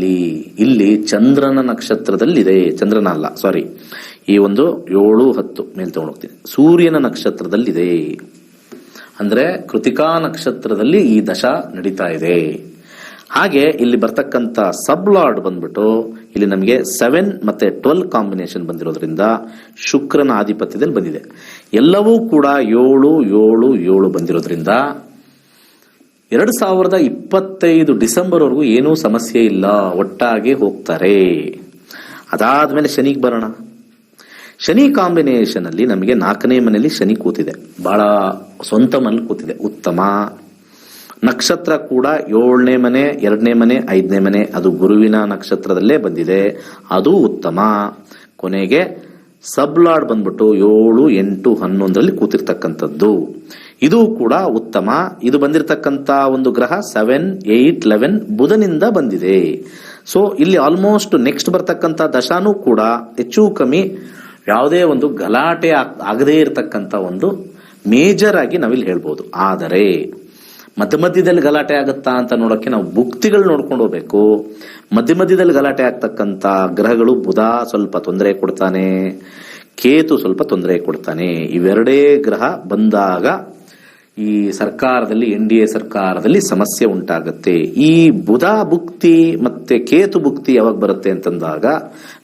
S2: ಇಲ್ಲಿ ಚಂದ್ರನ ನಕ್ಷತ್ರದಲ್ಲಿದೆ, ಚಂದ್ರನ ಅಲ್ಲ ಸಾರಿ, ಈ ಒಂದು 7, 10 ಮೇಲೆ ತಗೊಂಡೋಗ್ತೀನಿ. ಸೂರ್ಯನ ನಕ್ಷತ್ರದಲ್ಲಿದೆ ಅಂದ್ರೆ ಕೃತಿಕಾ ನಕ್ಷತ್ರದಲ್ಲಿ ಈ ದಶಾ ನಡೀತಾ ಇದೆ. ಹಾಗೆ ಇಲ್ಲಿ ಬರ್ತಕ್ಕಂಥ ಸಬ್ ಲಾರ್ಡ್ ಬಂದ್ಬಿಟ್ಟು ಇಲ್ಲಿ ನಮಗೆ 7 ಮತ್ತೆ 12 ಕಾಂಬಿನೇಷನ್ ಬಂದಿರೋದ್ರಿಂದ ಶುಕ್ರನ ಆಧಿಪತ್ಯದಲ್ಲಿ ಬಂದಿದೆ. ಎಲ್ಲವೂ ಕೂಡ 7, 7, 7 ಬಂದಿರೋದ್ರಿಂದ 2025 ಡಿಸೆಂಬರ್ ವರೆಗೂ ಏನೂ ಸಮಸ್ಯೆ ಇಲ್ಲ, ಒಟ್ಟಾಗಿ ಹೋಗ್ತಾರೆ. ಅದಾದ್ಮೇಲೆ ಶನಿಗೆ ಬರೋಣ. ಶನಿ ಕಾಂಬಿನೇಷನ್ ಅಲ್ಲಿ ನಮಗೆ 4ನೇ ಮನೆಯಲ್ಲಿ ಶನಿ ಕೂತಿದೆ, ಬಹಳ ಸ್ವಂತ ಮನೇಲಿ ಕೂತಿದೆ, ಉತ್ತಮ. ನಕ್ಷತ್ರ ಕೂಡ 7ನೇ ಮನೆ, 2ನೇ ಮನೆ, 5ನೇ ಮನೆ, ಅದು ಗುರುವಿನ ನಕ್ಷತ್ರದಲ್ಲೇ ಬಂದಿದೆ, ಅದು ಉತ್ತಮ. ಕೊನೆಗೆ ಸಬ್ಲಾರ್ಡ್ ಬಂದ್ಬಿಟ್ಟು 7, 8, 11ರಲ್ಲಿ ಕೂತಿರ್ತಕ್ಕಂಥದ್ದು, ಇದು ಕೂಡ ಉತ್ತಮ. ಇದು ಬಂದಿರತಕ್ಕಂತ ಒಂದು ಗ್ರಹ 7, 8, 11 ಬುಧನಿಂದ ಬಂದಿದೆ. ಸೊ ಇಲ್ಲಿ ಆಲ್ಮೋಸ್ಟ್ ನೆಕ್ಸ್ಟ್ ಬರ್ತಕ್ಕಂಥ ದಶಾನೂ ಕೂಡ ಹೆಚ್ಚು ಕಮ್ಮಿ ಯಾವುದೇ ಒಂದು ಗಲಾಟೆ ಆಗದೇ ಇರತಕ್ಕಂತ ಒಂದು ಮೇಜರ್ ಆಗಿ ನಾವಿಲ್ಲಿ ಹೇಳ್ಬೋದು. ಆದರೆ ಮಧ್ಯ ಮಧ್ಯದಲ್ಲಿ ಗಲಾಟೆ ಆಗುತ್ತಾ ಅಂತ ನೋಡಕ್ಕೆ ನಾವು ಭುಕ್ತಿಗಳು ನೋಡ್ಕೊಂಡು ಹೋಗ್ಬೇಕು. ಮಧ್ಯದಲ್ಲಿ ಗಲಾಟೆ ಆಗ್ತಕ್ಕಂತ ಗ್ರಹಗಳು, ಬುಧ ಸ್ವಲ್ಪ ತೊಂದರೆ ಕೊಡ್ತಾನೆ, ಕೇತು ಸ್ವಲ್ಪ ತೊಂದರೆ ಕೊಡ್ತಾನೆ. ಇವೆರಡೇ ಗ್ರಹ ಬಂದಾಗ ಈ ಸರ್ಕಾರದಲ್ಲಿ NDA ಸರ್ಕಾರದಲ್ಲಿ ಸಮಸ್ಯೆ ಉಂಟಾಗುತ್ತೆ. ಈ ಬುಧ ಭುಕ್ತಿ ಮತ್ತೆ ಕೇತು ಭುಕ್ತಿ ಯಾವಾಗ ಬರುತ್ತೆ ಅಂತಂದಾಗ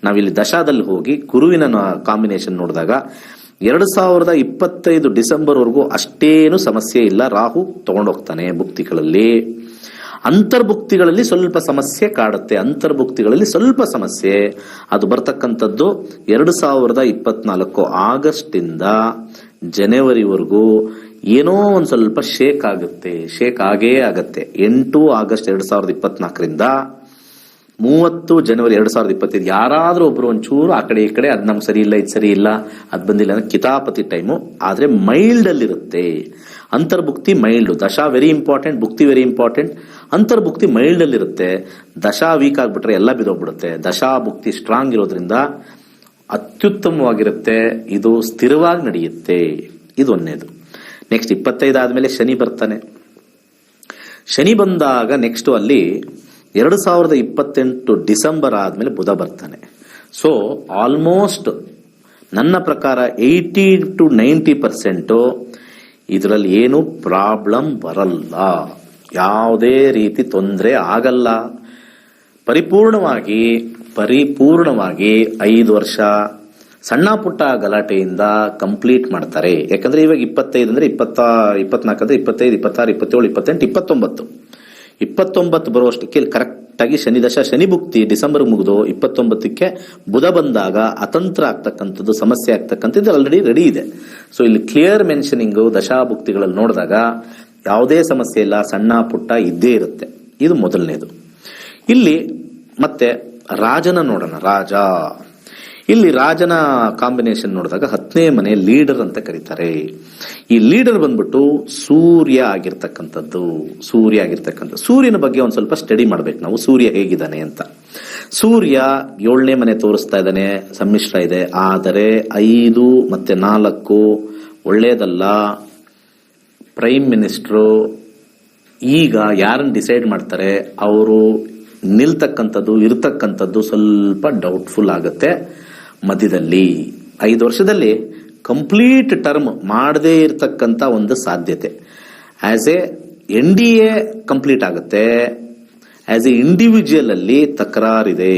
S2: ನಾವಿಲ್ಲಿ ದಶಾದಲ್ಲಿ ಹೋಗಿ ಗುರುವಿನ ಕಾಂಬಿನೇಷನ್ ನೋಡಿದಾಗ 2025 ಡಿಸೆಂಬರ್ ವರೆಗೂ ಅಷ್ಟೇನು ಸಮಸ್ಯೆ ಇಲ್ಲ. ರಾಹು ತಗೊಂಡೋಗ್ತಾನೆ ಭುಕ್ತಿಗಳಲ್ಲಿ. ಅಂತರ್ಭುಕ್ತಿಗಳಲ್ಲಿ ಸ್ವಲ್ಪ ಸಮಸ್ಯೆ ಕಾಡುತ್ತೆ. ಅಂತರ್ಭುಕ್ತಿಗಳಲ್ಲಿ ಸ್ವಲ್ಪ ಸಮಸ್ಯೆ ಅದು ಬರ್ತಕ್ಕಂಥದ್ದು 2024 ಆಗಸ್ಟ್ ಇಂದ ಜನವರಿವರೆಗೂ ಏನೋ ಒಂದ್ ಸ್ವಲ್ಪ ಶೇಕ್ ಆಗುತ್ತೆ. ಶೇಕ್ ಆಗೇ ಆಗತ್ತೆ. 8 ಆಗಸ್ಟ್ 2024ರಿಂದ 30 ಜನವರಿ 2025 ಯಾರಾದ್ರೂ ಒಬ್ರು ಒಂಚೂರು ಆ ಕಡೆ ಈ ಕಡೆ ಅದ್ ನಮ್ಗೆ ಸರಿ ಇಲ್ಲ, ಇದು ಸರಿ ಇಲ್ಲ, ಅದ್ ಬಂದಿಲ್ಲ ಅಂದ್ರೆ ಕಿತಾಪತಿ ಟೈಮು. ಆದ್ರೆ ಮೈಲ್ಡ್ ಅಲ್ಲಿರುತ್ತೆ. ಅಂತರ್ಭುಕ್ತಿ ಮೈಲ್ಡ್. ದಶಾ ವೆರಿ ಇಂಪಾರ್ಟೆಂಟ್, ಭುಕ್ತಿ ವೆರಿ ಇಂಪಾರ್ಟೆಂಟ್. ಅಂತರ್ಭುಕ್ತಿ ಮೈಲ್ಡ್ ಅಲ್ಲಿರುತ್ತೆ. ದಶಾ ವೀಕ್ ಆಗ್ಬಿಟ್ರೆ ಎಲ್ಲ ಬಿದೋಗ್ಬಿಡುತ್ತೆ. ದಶಾ ಭುಕ್ತಿ ಸ್ಟ್ರಾಂಗ್ ಇರೋದ್ರಿಂದ ಅತ್ಯುತ್ತಮವಾಗಿರುತ್ತೆ. ಇದು ಸ್ಥಿರವಾಗಿ ನಡೆಯುತ್ತೆ. ಇದು ಒಂದೇದು. ನೆಕ್ಸ್ಟ್ 25 ಆದ್ಮೇಲೆ ಶನಿ ಬರ್ತಾನೆ. ಶನಿ ಬಂದಾಗ ನೆಕ್ಸ್ಟ್ ಅಲ್ಲಿ 2028 ಡಿಸೆಂಬರ್ ಆದ್ಮೇಲೆ ಬುಧ ಬರ್ತಾನೆ. ಸೊ ಆಲ್ಮೋಸ್ಟ್ ನನ್ನ ಪ್ರಕಾರ 80 to 90% ಇದರಲ್ಲಿ ಏನು ಪ್ರಾಬ್ಲಮ್ ಬರಲ್ಲ. ಯಾವುದೇ ರೀತಿ ತೊಂದರೆ ಆಗಲ್ಲ. ಪರಿಪೂರ್ಣವಾಗಿ 5 ವರ್ಷ ಸಣ್ಣ ಪುಟ್ಟ ಗಲಾಟೆಯಿಂದ ಕಂಪ್ಲೀಟ್ ಮಾಡ್ತಾರೆ. ಯಾಕಂದ್ರೆ ಇವಾಗ 25 ಅಂದ್ರೆ 24 ಅಂದ್ರೆ 25, 26, 27, 28, 29 ಬರುವಷ್ಟಕ್ಕೆ ಕರೆಕ್ಟ್ ಆಗಿ ಶನಿ ದಶ ಶನಿ ಭುಕ್ತಿ ಡಿಸೆಂಬರ್ ಮುಗಿದು 29ಕ್ಕೆ ಬುಧ ಬಂದಾಗ ಅತಂತ್ರ ಆಗ್ತಕ್ಕಂಥದ್ದು, ಸಮಸ್ಯೆ ಆಗ್ತಕ್ಕಂಥದ್ದು ಆಲ್ರೆಡಿ ರೆಡಿ ಇದೆ. ಸೊ ಇಲ್ಲಿ ಕ್ಲಿಯರ್ ಮೆನ್ಷನಿಂಗ್ ದಶಾಭುಕ್ತಿಗಳಲ್ಲಿ ನೋಡಿದಾಗ ಯಾವುದೇ ಸಮಸ್ಯೆ ಇಲ್ಲ, ಸಣ್ಣ ಪುಟ್ಟ ಇದ್ದೇ ಇರುತ್ತೆ. ಇದು ಮೊದಲನೇದು. ಇಲ್ಲಿ ಮತ್ತೆ ರಾಜನ ನೋಡೋಣ. ಇಲ್ಲಿ ರಾಜನ ಕಾಂಬಿನೇಷನ್ ನೋಡಿದಾಗ 10ನೇ ಮನೆ ಲೀಡರ್ ಅಂತ ಕರೀತಾರೆ. ಈ ಲೀಡರ್ ಬಂದ್ಬಿಟ್ಟು ಸೂರ್ಯ ಆಗಿರ್ತಕ್ಕಂಥದ್ದು. ಸೂರ್ಯನ ಬಗ್ಗೆ ಒಂದ್ ಸ್ವಲ್ಪ ಸ್ಟಡಿ ಮಾಡ್ಬೇಕು ನಾವು. ಸೂರ್ಯ ಹೇಗಿದ್ದಾನೆ ಅಂತ. ಸೂರ್ಯ 7ನೇ ಮನೆ ತೋರಿಸ್ತಾ ಇದ್ದಾನೆ, ಸಮ್ಮಿಶ್ರ ಇದೆ. ಆದರೆ 5 ಮತ್ತೆ 4 ಒಳ್ಳೇದಲ್ಲ. ಪ್ರೈಮ್ ಮಿನಿಸ್ಟ್ರು ಈಗ ಯಾರನ್ನ ಡಿಸೈಡ್ ಮಾಡ್ತಾರೆ ಅವರು ನಿಲ್ತಕ್ಕಂಥದ್ದು ಇರ್ತಕ್ಕಂಥದ್ದು ಸ್ವಲ್ಪ ಡೌಟ್ಫುಲ್ ಆಗುತ್ತೆ. ಮಧ್ಯದಲ್ಲಿ 5 ವರ್ಷದಲ್ಲಿ ಕಂಪ್ಲೀಟ್ ಟರ್ಮ್ ಮಾಡದೇ ಇರತಕ್ಕಂತ ಒಂದು ಸಾಧ್ಯತೆ. ಆಸ್ ಎ NDA ಕಂಪ್ಲೀಟ್ ಆಗುತ್ತೆ. ಆಸ್ ಎ ಇಂಡಿವಿಜುವಲ್ ಅಲ್ಲಿ ತಕರಾರಿದೆ.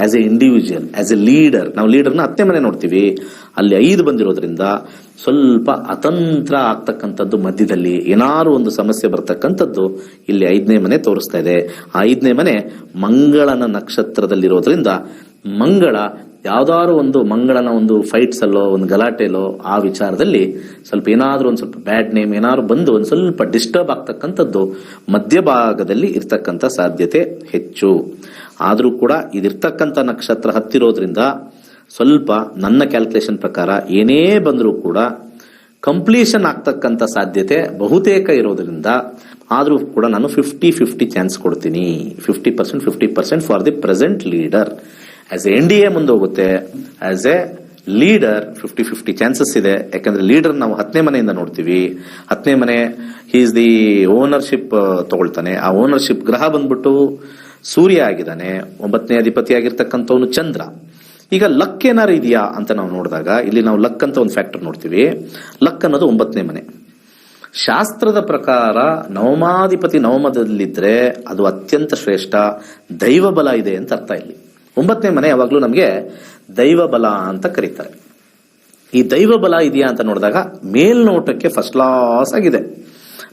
S2: As a individual, as a leader, ನಾವು ಲೀಡರ್ನ 10ನೇ ಮನೆ ನೋಡ್ತೀವಿ, ಅಲ್ಲಿ 5 ಬಂದಿರೋದ್ರಿಂದ ಸ್ವಲ್ಪ ಅತಂತ್ರ ಆಗ್ತಕ್ಕಂಥದ್ದು. ಮಧ್ಯದಲ್ಲಿ ಏನಾರು ಒಂದು ಸಮಸ್ಯೆ ಬರ್ತಕ್ಕಂಥದ್ದು ಇಲ್ಲಿ 5ನೇ ಮನೆ ತೋರಿಸ್ತಾ ಇದೆ. ಆ 5ನೇ ಮನೆ ಮಂಗಳನ ನಕ್ಷತ್ರದಲ್ಲಿರೋದ್ರಿಂದ ಮಂಗಳ ಯಾವ್ದಾದ್ರು ಒಂದು ಮಂಗಳನ ಒಂದು ಫೈಟ್ಸ್ ಅಲ್ಲೋ ಒಂದು ಗಲಾಟೆಲೋ ಆ ವಿಚಾರದಲ್ಲಿ ಸ್ವಲ್ಪ ಏನಾದ್ರೂ ಒಂದ್ ಸ್ವಲ್ಪ ಬ್ಯಾಡ್ ನೇಮ್ ಏನಾದ್ರು ಬಂದು ಒಂದ್ ಸ್ವಲ್ಪ ಡಿಸ್ಟರ್ಬ್ ಆಗ್ತಕ್ಕಂಥದ್ದು ಮಧ್ಯಭಾಗದಲ್ಲಿ ಇರ್ತಕ್ಕಂಥ ಸಾಧ್ಯತೆ ಹೆಚ್ಚು. ಆದ್ರೂ ಕೂಡ ಇದಿರ್ತಕ್ಕಂಥ ನಕ್ಷತ್ರ ಹತ್ತಿರೋದ್ರಿಂದ ಸ್ವಲ್ಪ ನನ್ನ ಕ್ಯಾಲ್ಕುಲೇಷನ್ ಪ್ರಕಾರ ಏನೇ ಬಂದರೂ ಕೂಡ ಕಂಪ್ಲೀಷನ್ ಆಗ್ತಕ್ಕಂಥ ಸಾಧ್ಯತೆ ಬಹುತೇಕ ಇರೋದ್ರಿಂದ ಆದ್ರೂ ಕೂಡ ನಾನು 50-50 ಚಾನ್ಸ್ ಕೊಡ್ತೀನಿ. 50% for the present leader. As a NDA ಮುಂದೆ ಹೋಗುತ್ತೆ. ಆಸ್ ಎ ಲೀಡರ್ 50-50 ಚಾನ್ಸಸ್ ಇದೆ. ಯಾಕಂದ್ರೆ ಲೀಡರ್ ನಾವು 10ನೇ ಮನೆಯಿಂದ ನೋಡ್ತೀವಿ. 10ನೇ ಮನೆ ಈಸ್ ದಿ ಓನರ್ಶಿಪ್ ತಗೊಳ್ತಾನೆ. ಆ ಓನರ್ಶಿಪ್ ಗ್ರಹ ಬಂದ್ಬಿಟ್ಟು ಸೂರ್ಯ ಆಗಿದ್ದಾನೆ. 9ನೇ ಅಧಿಪತಿ ಆಗಿರ್ತಕ್ಕಂಥವನು ಚಂದ್ರ. ಈಗ ಲಕ್ ಏನಾರು ಇದೆಯಾ ಅಂತ ನಾವು ನೋಡಿದಾಗ ಇಲ್ಲಿ ನಾವು ಲಕ್ ಅಂತ ಒಂದು ಫ್ಯಾಕ್ಟರ್ ನೋಡ್ತೀವಿ. ಲಕ್ ಅನ್ನೋದು 9ನೇ ಮನೆ. ಶಾಸ್ತ್ರದ ಪ್ರಕಾರ ನವಮಾಧಿಪತಿ ನವಮದಲ್ಲಿದ್ರೆ ಅದು ಅತ್ಯಂತ ಶ್ರೇಷ್ಠ, ದೈವ ಬಲ ಇದೆ ಅಂತ ಅರ್ಥ. ಇಲ್ಲಿ 9ನೇ ಮನೆ ಯಾವಾಗ್ಲೂ ನಮಗೆ ದೈವ ಬಲ ಅಂತ ಕರೀತಾರೆ. ಈ ದೈವ ಬಲ ಇದೆಯಾ ಅಂತ ನೋಡಿದಾಗ ಮೇಲ್ನೋಟಕ್ಕೆ ಫಸ್ಟ್ ಕ್ಲಾಸ್ ಆಗಿದೆ.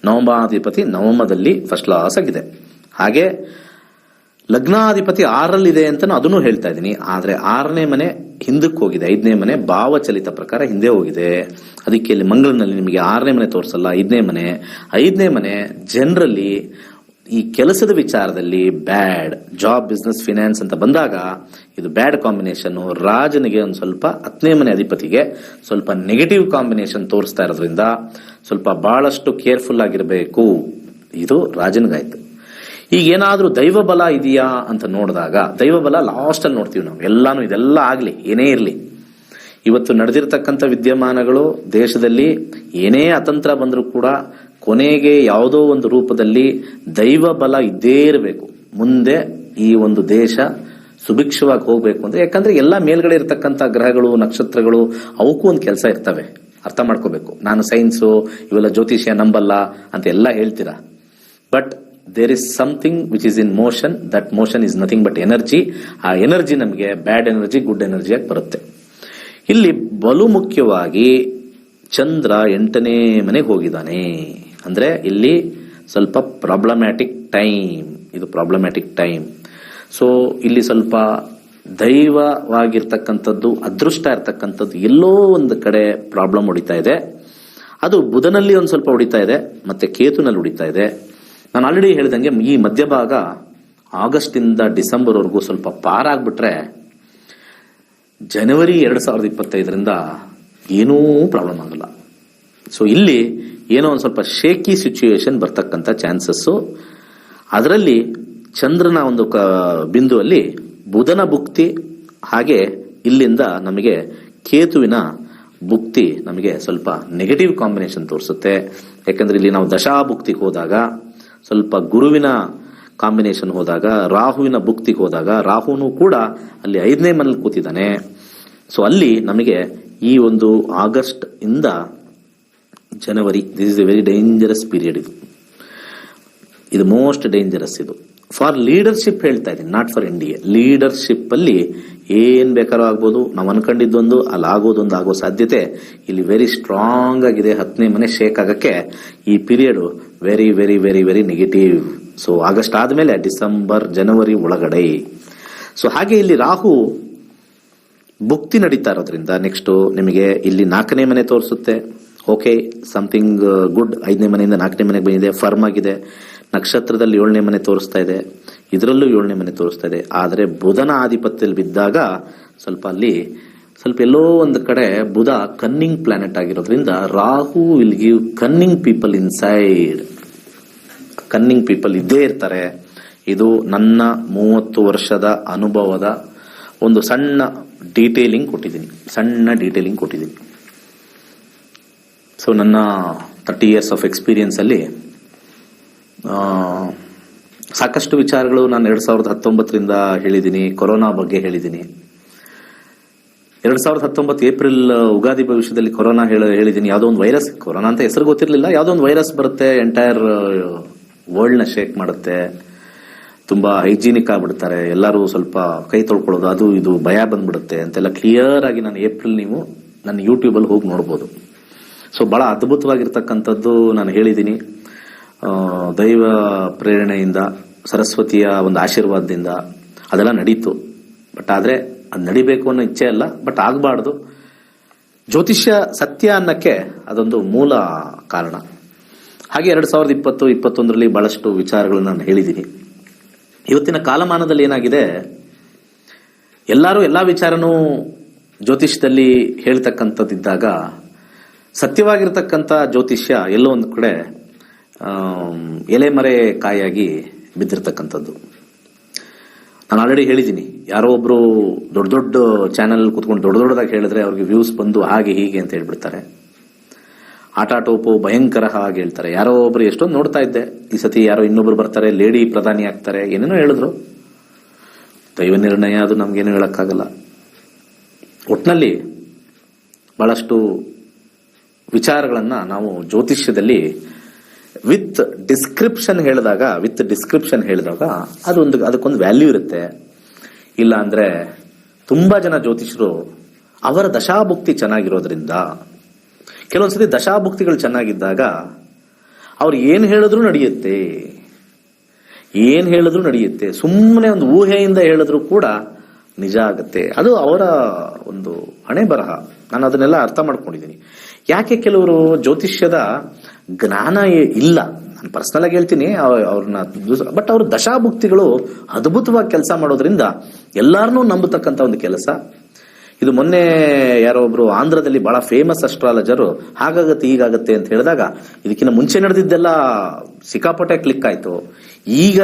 S2: ನವಮಾಧಿಪತಿ ನವಮದಲ್ಲಿ ಫಸ್ಟ್ ಕ್ಲಾಸ್ ಆಗಿದೆ. ಹಾಗೆ ಲಗ್ನಾಧಿಪತಿ 6ರಲ್ಲಿದೆ ಅಂತ ಅದನ್ನು ಹೇಳ್ತಾ ಇದ್ದೀನಿ. ಆದ್ರೆ 6ನೇ ಮನೆ ಹಿಂದಕ್ಕೆ ಹೋಗಿದೆ. 5ನೇ ಮನೆ ಭಾವಚಲಿತ ಪ್ರಕಾರ ಹಿಂದೆ ಹೋಗಿದೆ. ಅದಕ್ಕೆ ಇಲ್ಲಿ ಮಂಗಳನಲ್ಲಿ ನಿಮಗೆ 6ನೇ ಮನೆ ತೋರಿಸಲ್ಲ, 5ನೇ ಮನೆ. 5ನೇ ಮನೆ ಜನರಲಿ ಈ ಕೆಲಸದ ವಿಚಾರದಲ್ಲಿ ಬ್ಯಾಡ್, ಜಾಬ್, ಬಿಸ್ನೆಸ್, ಫಿನಾನ್ಸ್ ಅಂತ ಬಂದಾಗ ಇದು ಬ್ಯಾಡ್ ಕಾಂಬಿನೇಷನ್. ರಾಜನಿಗೆ ಒಂದು ಸ್ವಲ್ಪ 10ನೇ ಮನೆ ಅಧಿಪತಿಗೆ ಸ್ವಲ್ಪ ನೆಗೆಟಿವ್ ಕಾಂಬಿನೇಷನ್ ತೋರಿಸ್ತಾ ಇರೋದ್ರಿಂದ ಸ್ವಲ್ಪ ಬಹಳಷ್ಟು ಕೇರ್ಫುಲ್ ಆಗಿರಬೇಕು. ಇದು ರಾಜನಿಗಾಯ್ತು. ಈಗ ಏನಾದ್ರೂ ದೈವ ಬಲ ಇದೆಯಾ ಅಂತ ನೋಡಿದಾಗ ದೈವ ಬಲ ಲಾಸ್ಟ್ ಅಲ್ಲಿ ನೋಡ್ತೀವಿ ನಾವು. ಎಲ್ಲಾನು ಇದೆಲ್ಲ ಆಗ್ಲಿ ಏನೇ ಇರ್ಲಿ, ಇವತ್ತು ನಡೆದಿರ್ತಕ್ಕಂಥ ವಿದ್ಯಮಾನಗಳು ದೇಶದಲ್ಲಿ ಏನೇ ಅತಂತ್ರ ಬಂದರೂ ಕೂಡ ಕೊನೆಗೆ ಯಾವುದೋ ಒಂದು ರೂಪದಲ್ಲಿ ದೈವ ಬಲ ಇದ್ದೇ ಇರಬೇಕು. ಮುಂದೆ ಈ ಒಂದು ದೇಶ ಸುಭಿಕ್ಷವಾಗಿ ಹೋಗ್ಬೇಕು ಅಂದ್ರೆ, ಯಾಕಂದ್ರೆ ಎಲ್ಲ ಮೇಲ್ಗಡೆ ಇರತಕ್ಕಂಥ ಗ್ರಹಗಳು ನಕ್ಷತ್ರಗಳು ಅವಕ್ಕೂ ಒಂದು ಕೆಲಸ ಇರ್ತವೆ, ಅರ್ಥ ಮಾಡ್ಕೋಬೇಕು. ನಾನು ಸೈನ್ಸು ಇವೆಲ್ಲ ಜ್ಯೋತಿಷ್ಯ ನಂಬಲ್ಲ ಅಂತ ಎಲ್ಲ ಹೇಳ್ತೀರಾ, but there is something which is in motion. That motion is nothing but energy. ಆ ಎನರ್ಜಿ ನಮಗೆ ಬ್ಯಾಡ್ ಎನರ್ಜಿ ಗುಡ್ ಎನರ್ಜಿಯಾಗಿ ಬರುತ್ತೆ. ಇಲ್ಲಿ ಬಲು ಮುಖ್ಯವಾಗಿ ಚಂದ್ರ 8ನೇ ಮನೆಗೆ ಹೋಗಿದ್ದಾನೆ ಅಂದ್ರೆ ಇಲ್ಲಿ ಸ್ವಲ್ಪ ಪ್ರಾಬ್ಲಮ್ಯಾಟಿಕ್ ಟೈಮ್, ಇದು ಪ್ರಾಬ್ಲಮ್ಯಾಟಿಕ್ ಟೈಮ್. ಸೊ ಇಲ್ಲಿ ಸ್ವಲ್ಪ ದೈವವಾಗಿರ್ತಕ್ಕಂಥದ್ದು, ಅದೃಷ್ಟ ಇರ್ತಕ್ಕಂಥದ್ದು ಎಲ್ಲೋ ಒಂದು ಕಡೆ ಪ್ರಾಬ್ಲಮ್ ಹೊಡಿತಾ ಇದೆ. ಅದು ಬುಧನಲ್ಲಿ ಒಂದು ಸ್ವಲ್ಪ ಹೊಡಿತಾ ಇದೆ, ಮತ್ತೆ ಕೇತುನಲ್ಲಿ ಹೊಡಿತಾ ಇದೆ. ನಾನು ಆಲ್ರೆಡಿ ಹೇಳಿದಂಗೆ ಈ ಮಧ್ಯಭಾಗ ಆಗಸ್ಟ್ ಇಂದ ಡಿಸೆಂಬರ್ ವರೆಗೂ ಸ್ವಲ್ಪ ಪಾರಾಗ್ಬಿಟ್ರೆ ಜನವರಿ 2025ರಿಂದ ಏನೂ ಪ್ರಾಬ್ಲಮ್ ಆಗಲ್ಲ. ಸೊ ಇಲ್ಲಿ ಏನೋ ಒಂದು ಸ್ವಲ್ಪ ಶೇಕಿ ಸಿಚುಯೇಷನ್ ಬರ್ತಕ್ಕಂಥ ಚಾನ್ಸಸ್ಸು. ಅದರಲ್ಲಿ ಚಂದ್ರನ ಒಂದು ಬಿಂದುವಲ್ಲಿ ಬುಧನ ಭುಕ್ತಿ, ಹಾಗೆ ಇಲ್ಲಿಂದ ನಮಗೆ ಕೇತುವಿನ ಭುಕ್ತಿ ನಮಗೆ ಸ್ವಲ್ಪ ನೆಗೆಟಿವ್ ಕಾಂಬಿನೇಷನ್ ತೋರಿಸುತ್ತೆ. ಯಾಕಂದ್ರೆ ಇಲ್ಲಿ ನಾವು ದಶಾಭುಕ್ತಿಗೆ ಹೋದಾಗ, ಸ್ವಲ್ಪ ಗುರುವಿನ ಕಾಂಬಿನೇಷನ್ ಹೋದಾಗ, ರಾಹುವಿನ ಭುಕ್ತಿಗೆ ಹೋದಾಗ, ರಾಹುನು ಕೂಡ ಅಲ್ಲಿ 5ನೇ ಮನೇಲಿ ಕೂತಿದ್ದಾನೆ. ಸೊ ಅಲ್ಲಿ ನಮಗೆ ಈ ಒಂದು ಆಗಸ್ಟ್ ಇಂದ ಜನವರಿ, this is a very dangerous period. ಇದು ಮೋಸ್ಟ್ ಡೇಂಜರಸ್. ಇದು ಫಾರ್ ಲೀಡರ್ಶಿಪ್ ಹೇಳ್ತಾ ಇದ್ದೀನಿ, ನಾಟ್ ಫಾರ್ ಇಂಡಿಯಾ. ಲೀಡರ್ಶಿಪ್ ಅಲ್ಲಿ ಏನ್ ಬೇಕಾದ್ರೂ ಆಗ್ಬೋದು. ನಾವು ಅನ್ಕೊಂಡಿದ್ದೊಂದು ಅಲ್ಲಿ ಆಗೋದೊಂದು ಆಗೋ ಸಾಧ್ಯತೆ ಇಲ್ಲಿ ವೆರಿ ಸ್ಟ್ರಾಂಗ್ ಆಗಿದೆ. 10ನೇ ಮನೆ ಶೇಕ್ ಆಗಕ್ಕೆ ಈ period very very very very negative. So August ಆದ್ಮೇಲೆ ಡಿಸೆಂಬರ್ ಜನವರಿ ಒಳಗಡೆ. ಸೊ ಹಾಗೆ ಇಲ್ಲಿ ರಾಹು ಭುಕ್ತಿ ನಡೀತಾ ಇರೋದ್ರಿಂದ ನೆಕ್ಸ್ಟ್ ನಿಮಗೆ ಇಲ್ಲಿ 4ನೇ ಮನೆ ತೋರಿಸುತ್ತೆ. Okay, something good. 5ನೇ ಮನೆಯಿಂದ 4ನೇ ಮನೆಗೆ ಬಂದಿದೆ, ಫರ್ಮ್ ಆಗಿದೆ. ನಕ್ಷತ್ರದಲ್ಲಿ 7ನೇ ಮನೆ ತೋರಿಸ್ತಾ ಇದೆ, ಇದರಲ್ಲೂ 7ನೇ ಮನೆ ತೋರಿಸ್ತಾ ಇದೆ. ಆದರೆ ಬುಧನ ಆಧಿಪತ್ಯದಲ್ಲಿ ಬಿದ್ದಾಗ ಸ್ವಲ್ಪ ಅಲ್ಲಿ ಸ್ವಲ್ಪ ಎಲ್ಲೋ ಒಂದು ಕಡೆ ಬುಧ ಕನ್ನಿಂಗ್ ಪ್ಲಾನೆಟ್ ಆಗಿರೋದ್ರಿಂದ Rahu will give ಕನ್ನಿಂಗ್ people inside. ಕನ್ನಿಂಗ್ people ಇದ್ದೇ ಇರ್ತಾರೆ. ಇದು ನನ್ನ 30 ವರ್ಷದ ಅನುಭವದ ಒಂದು ಸಣ್ಣ ಡೀಟೇಲಿಂಗ್ ಕೊಟ್ಟಿದ್ದೀನಿ. ಸೊ ನನ್ನ 30 years ಆಫ್ ಎಕ್ಸ್ಪೀರಿಯನ್ಸ್ ಅಲ್ಲಿ ಸಾಕಷ್ಟು ವಿಚಾರಗಳು ನಾನು 2019ರಿಂದ ಹೇಳಿದ್ದೀನಿ. ಕೊರೋನಾ ಬಗ್ಗೆ ಹೇಳಿದ್ದೀನಿ. 2019 ಏಪ್ರಿಲ್ ಉಗಾದಿ ಭವಿಷ್ಯದಲ್ಲಿ ಕೊರೋನಾ ಹೇಳಿದ್ದೀನಿ. ಯಾವುದೋ ಒಂದು ವೈರಸ್, ಕೊರೋನಾ ಅಂತ ಹೆಸರು ಗೊತ್ತಿರಲಿಲ್ಲ, ಯಾವುದೋ ಒಂದು ವೈರಸ್ ಬರುತ್ತೆ, ಎಂಟೈರ್ ವರ್ಲ್ಡ್ ನ ಶೇಕ್ ಮಾಡುತ್ತೆ, ತುಂಬಾ ಹೈಜೀನಿಕ್ ಆಗ್ಬಿಡ್ತಾರೆ, ಎಲ್ಲರೂ ಸ್ವಲ್ಪ ಕೈ ತೊಳ್ಕೊಳ್ಳೋದು, ಅದು ಇದು ಭಯ ಬಂದ್ಬಿಡುತ್ತೆ ಅಂತೆಲ್ಲ ಕ್ಲಿಯರ್ ಆಗಿ ನಾನು ಏಪ್ರಿಲ್ ನೀವು ನನ್ನ ಯೂಟ್ಯೂಬ್ ಅಲ್ಲಿ ಹೋಗಿ ನೋಡ್ಬೋದು. ಸೊ ಬಹಳ ಅದ್ಭುತವಾಗಿರ್ತಕ್ಕಂಥದ್ದು ನಾನು ಹೇಳಿದ್ದೀನಿ. ದೈವ ಪ್ರೇರಣೆಯಿಂದ, ಸರಸ್ವತಿಯ ಒಂದು ಆಶೀರ್ವಾದದಿಂದ ಅದೆಲ್ಲ ನಡೀತು. ಬಟ್ ಆದ್ರೆ ಅದು ನಡಿಬೇಕು ಅನ್ನೋ ಇಚ್ಛೆ ಅಲ್ಲ, ಬಟ್ ಆಗಬಾರ್ದು. ಜ್ಯೋತಿಷ್ಯ ಸತ್ಯ ಅನ್ನಕ್ಕೆ ಅದೊಂದು ಮೂಲ ಕಾರಣ. ಹಾಗೆ 2020-21ರಲ್ಲಿ ಬಹಳಷ್ಟು ವಿಚಾರಗಳನ್ನು ನಾನು ಹೇಳಿದ್ದೀನಿ. ಇವತ್ತಿನ ಕಾಲಮಾನದಲ್ಲಿ ಏನಾಗಿದೆ, ಎಲ್ಲರೂ ಎಲ್ಲಾ ವಿಚಾರನೂ ಜ್ಯೋತಿಷ್ಯದಲ್ಲಿ ಹೇಳ್ತಕ್ಕಂಥದ್ದಿದ್ದಾಗ ಸತ್ಯವಾಗಿರ್ತಕ್ಕಂಥ ಜ್ಯೋತಿಷ್ಯ ಎಲ್ಲೋ ಒಂದು ಕಡೆ ಎಲೆಮರೆ ಕಾಯಾಗಿ ಬಿದ್ದಿರ್ತಕ್ಕಂಥದ್ದು. ನಾನು ಆಲ್ರೆಡಿ ಹೇಳಿದ್ದೀನಿ, ಯಾರೋ ಒಬ್ರು ದೊಡ್ಡ ದೊಡ್ಡ ಚಾನೆಲ್ ಕುತ್ಕೊಂಡು ದೊಡ್ಡದಾಗಿ ಹೇಳಿದ್ರೆ ಅವ್ರಿಗೆ ವ್ಯೂಸ್ ಬಂದು ಹಾಗೆ ಹೀಗೆ ಅಂತ ಹೇಳ್ಬಿಡ್ತಾರೆ. ಆಟಾಟೋಪು ಭಯಂಕರ ಹಾಗೆ ಹೇಳ್ತಾರೆ. ಯಾರೋ ಒಬ್ರು ಎಷ್ಟೊಂದು ನೋಡ್ತಾ ಇದ್ದೆ, ಈ ಸತಿ ಯಾರೋ ಇನ್ನೊಬ್ರು ಬರ್ತಾರೆ, ಲೇಡಿ ಪ್ರಧಾನಿ ಆಗ್ತಾರೆ, ಏನೇನೋ ಹೇಳಿದ್ರು. ದೈವ ನಿರ್ಣಯ, ಅದು ನಮ್ಗೇನು ಹೇಳಕ್ಕಾಗಲ್ಲ. ಒಟ್ನಲ್ಲಿ ಬಹಳಷ್ಟು ವಿಚಾರಗಳನ್ನ ನಾವು ಜ್ಯೋತಿಷ್ಯದಲ್ಲಿ ವಿತ್ ಡಿಸ್ಕ್ರಿಪ್ಷನ್ ಹೇಳಿದಾಗ ಅದಕ್ಕೊಂದು ವ್ಯಾಲ್ಯೂ ಇರುತ್ತೆ. ಇಲ್ಲ ಅಂದ್ರೆ ತುಂಬಾ ಜನ ಜ್ಯೋತಿಷರು ಅವರ ದಶಾಭುಕ್ತಿ ಚೆನ್ನಾಗಿರೋದ್ರಿಂದ, ಕೆಲವೊಂದ್ಸತಿ ದಶಾಭುಕ್ತಿಗಳು ಚೆನ್ನಾಗಿದ್ದಾಗ ಅವ್ರು ಏನ್ ಹೇಳಿದ್ರು ನಡೆಯುತ್ತೆ. ಸುಮ್ಮನೆ ಒಂದು ಊಹೆಯಿಂದ ಹೇಳಿದ್ರು ಕೂಡ ನಿಜ ಆಗುತ್ತೆ. ಅದು ಅವರ ಒಂದು ಹಣೆ ಬರಹ. ನಾನು ಅದನ್ನೆಲ್ಲ ಅರ್ಥ ಮಾಡ್ಕೊಂಡಿದ್ದೀನಿ. ಯಾಕೆ ಕೆಲವರು ಜ್ಯೋತಿಷ್ಯದ ಜ್ಞಾನ ಇಲ್ಲ, ನಾನು ಪರ್ಸನಲ್ ಆಗಿ ಹೇಳ್ತೀನಿ ಅವ್ರನ್ನ, ಬಟ್ ಅವ್ರ ದಶಾಭುಕ್ತಿಗಳು ಅದ್ಭುತವಾಗಿ ಕೆಲಸ ಮಾಡೋದ್ರಿಂದ ಎಲ್ಲಾರನ್ನೂ ನಂಬತಕ್ಕಂತ ಒಂದು ಕೆಲಸ ಇದು. ಮೊನ್ನೆ ಯಾರೋ ಒಬ್ರು ಆಂಧ್ರದಲ್ಲಿ ಬಹಳ ಫೇಮಸ್ ಅಸ್ಟ್ರಾಲಜರು ಹಾಗಾಗತ್ತೆ ಹೀಗಾಗತ್ತೆ ಅಂತ ಹೇಳಿದಾಗ, ಇದಕ್ಕಿಂತ ಮುಂಚೆ ನಡೆದಿದ್ದೆಲ್ಲ ಸಿಕ್ಕಾಪಟ್ಟೆ ಕ್ಲಿಕ್ ಆಯ್ತು. ಈಗ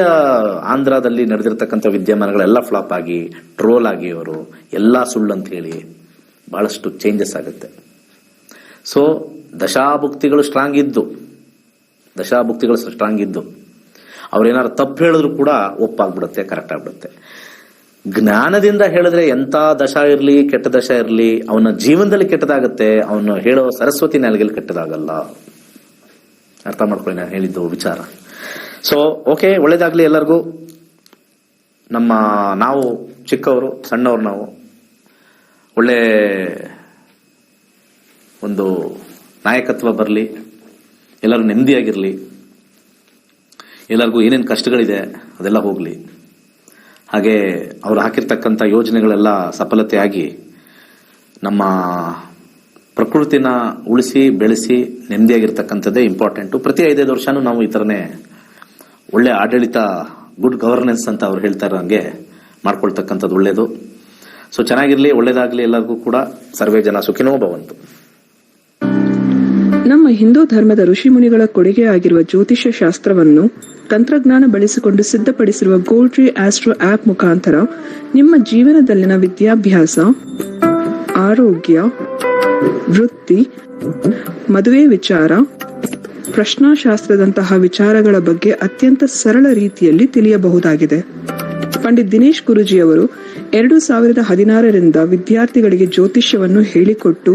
S2: ಆಂಧ್ರದಲ್ಲಿ ನಡೆದಿರ್ತಕ್ಕಂಥ ವಿದ್ಯಮಾನಗಳೆಲ್ಲ ಫ್ಲಾಪ್ ಆಗಿ, ಟ್ರೋಲ್ ಆಗಿ, ಅವರು ಎಲ್ಲಾ ಸುಳ್ಳು ಅಂತ ಹೇಳಿ ಬಹಳಷ್ಟು ಚೇಂಜಸ್ ಆಗುತ್ತೆ. ಸೊ ದಶಾಭುಕ್ತಿಗಳು ಸ್ಟ್ರಾಂಗ್ ಇದ್ದು ಅವ್ರೇನಾದ್ರು ತಪ್ಪು ಹೇಳಿದ್ರು ಕೂಡ ಒಪ್ಪಾಗ್ಬಿಡುತ್ತೆ, ಕರೆಕ್ಟ್ ಆಗ್ಬಿಡುತ್ತೆ. ಜ್ಞಾನದಿಂದ ಹೇಳಿದ್ರೆ ಎಂತ ದಶ ಇರಲಿ ಕೆಟ್ಟ ದಶ ಇರಲಿ ಅವನ ಜೀವನದಲ್ಲಿ ಕೆಟ್ಟದಾಗತ್ತೆ, ಅವನು ಹೇಳೋ ಸರಸ್ವತಿ ನಾಲಿಗೆಯಲ್ಲಿ ಕೆಟ್ಟದಾಗಲ್ಲ. ಅರ್ಥ ಮಾಡ್ಕೊಳ್ಳಿ ನಾನು ಹೇಳಿದ್ದು ವಿಚಾರ. ಸೊ ಓಕೆ, ಒಳ್ಳೇದಾಗ್ಲಿ ಎಲ್ಲರಿಗೂ. ನಾವು ಚಿಕ್ಕವರು ಸಣ್ಣವರು, ನಾವು ಒಳ್ಳೆ ಒಂದು ನಾಯಕತ್ವ ಬರಲಿ, ಎಲ್ಲರೂ ನೆಮ್ಮದಿಯಾಗಿರ್ಲಿ, ಎಲ್ಲರಿಗೂ ಏನೇನು ಕಷ್ಟಗಳಿದೆ ಅದೆಲ್ಲ ಹೋಗ್ಲಿ. ಹಾಗೆ ಅವ್ರು ಹಾಕಿರ್ತಕ್ಕಂಥ ಯೋಜನೆಗಳೆಲ್ಲ ಸಫಲತೆಯಾಗಿ ನಮ್ಮ ಪ್ರಕೃತಿನ ಉಳಿಸಿ ಬೆಳೆಸಿ ನೆಮ್ಮದಿಯಾಗಿರ್ತಕ್ಕಂಥದ್ದೇ ಇಂಪಾರ್ಟೆಂಟು. ಪ್ರತಿ 5 ವರ್ಷನೂ ನಾವು ಈ ಥರನೇ ಒಳ್ಳೆ ಆಡಳಿತ, ಗುಡ್ ಗವರ್ನೆನ್ಸ್ ಅಂತ ಅವ್ರು ಹೇಳ್ತಾರೆ, ಹಂಗೆ ಮಾಡ್ಕೊಳ್ತಕ್ಕಂಥದ್ದು ಒಳ್ಳೇದು. ಸೊ ಚೆನ್ನಾಗಿರ್ಲಿ, ಒಳ್ಳೇದಾಗ್ಲಿ ಎಲ್ಲರಿಗೂ ಕೂಡ. ಸರ್ವೇ ಜನ ಸುಖಿನೋ ಭವಂತು.
S1: ನಮ್ಮ ಹಿಂದೂ ಧರ್ಮದ ಋಷಿಮುನಿಗಳ ಕೊಡುಗೆ ಆಗಿರುವ ಜ್ಯೋತಿಷ್ಯ ಶಾಸ್ತ್ರವನ್ನು ತಂತ್ರಜ್ಞಾನ ಬಳಸಿಕೊಂಡು ಸಿದ್ಧಪಡಿಸಿರುವ ಗೋಲ್ಡ್ ಟ್ರೀ ಆಸ್ಟ್ರೋ ಆಪ್ ಮುಖಾಂತರ ನಿಮ್ಮ ಜೀವನದಲ್ಲಿನ ವಿದ್ಯಾಭ್ಯಾಸ, ಆರೋಗ್ಯ, ವೃತ್ತಿ, ಮದುವೆ ವಿಚಾರ, ಪ್ರಶ್ನಾಶಾಸ್ತ್ರದಂತಹ ವಿಚಾರಗಳ ಬಗ್ಗೆ ಅತ್ಯಂತ ಸರಳ ರೀತಿಯಲ್ಲಿ ತಿಳಿಯಬಹುದಾಗಿದೆ. ಪಂಡಿತ್ ದಿನೇಶ್ ಗುರುಜಿಯವರು 2016ರಿಂದ ವಿದ್ಯಾರ್ಥಿಗಳಿಗೆ ಜ್ಯೋತಿಷ್ಯವನ್ನು ಹೇಳಿಕೊಟ್ಟು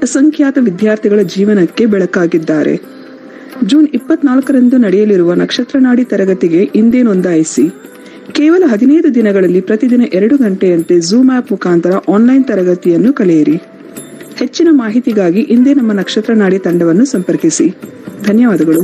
S1: ಅಸಂಖ್ಯಾತ ವಿದ್ಯಾರ್ಥಿಗಳ ಜೀವನಕ್ಕೆ ಬೆಳಕಾಗಿದ್ದಾರೆ. ಜೂನ್ 24ರಂದು ನಡೆಯಲಿರುವ ನಕ್ಷತ್ರ ನಾಡಿ ತರಗತಿಗೆ ಇಂದೇ ನೋಂದಾಯಿಸಿ. ಕೇವಲ 15 ದಿನಗಳಲ್ಲಿ ಪ್ರತಿದಿನ 2 ಗಂಟೆಯಂತೆ ಝೂಮ್ ಆಪ್ ಮುಖಾಂತರ ಆನ್ಲೈನ್ ತರಗತಿಯನ್ನು ಕಲಿಯಿರಿ. ಹೆಚ್ಚಿನ ಮಾಹಿತಿಗಾಗಿ ಇಂದೇ ನಮ್ಮ ನಕ್ಷತ್ರ ನಾಡಿ ತಂಡವನ್ನು ಸಂಪರ್ಕಿಸಿ. ಧನ್ಯವಾದಗಳು.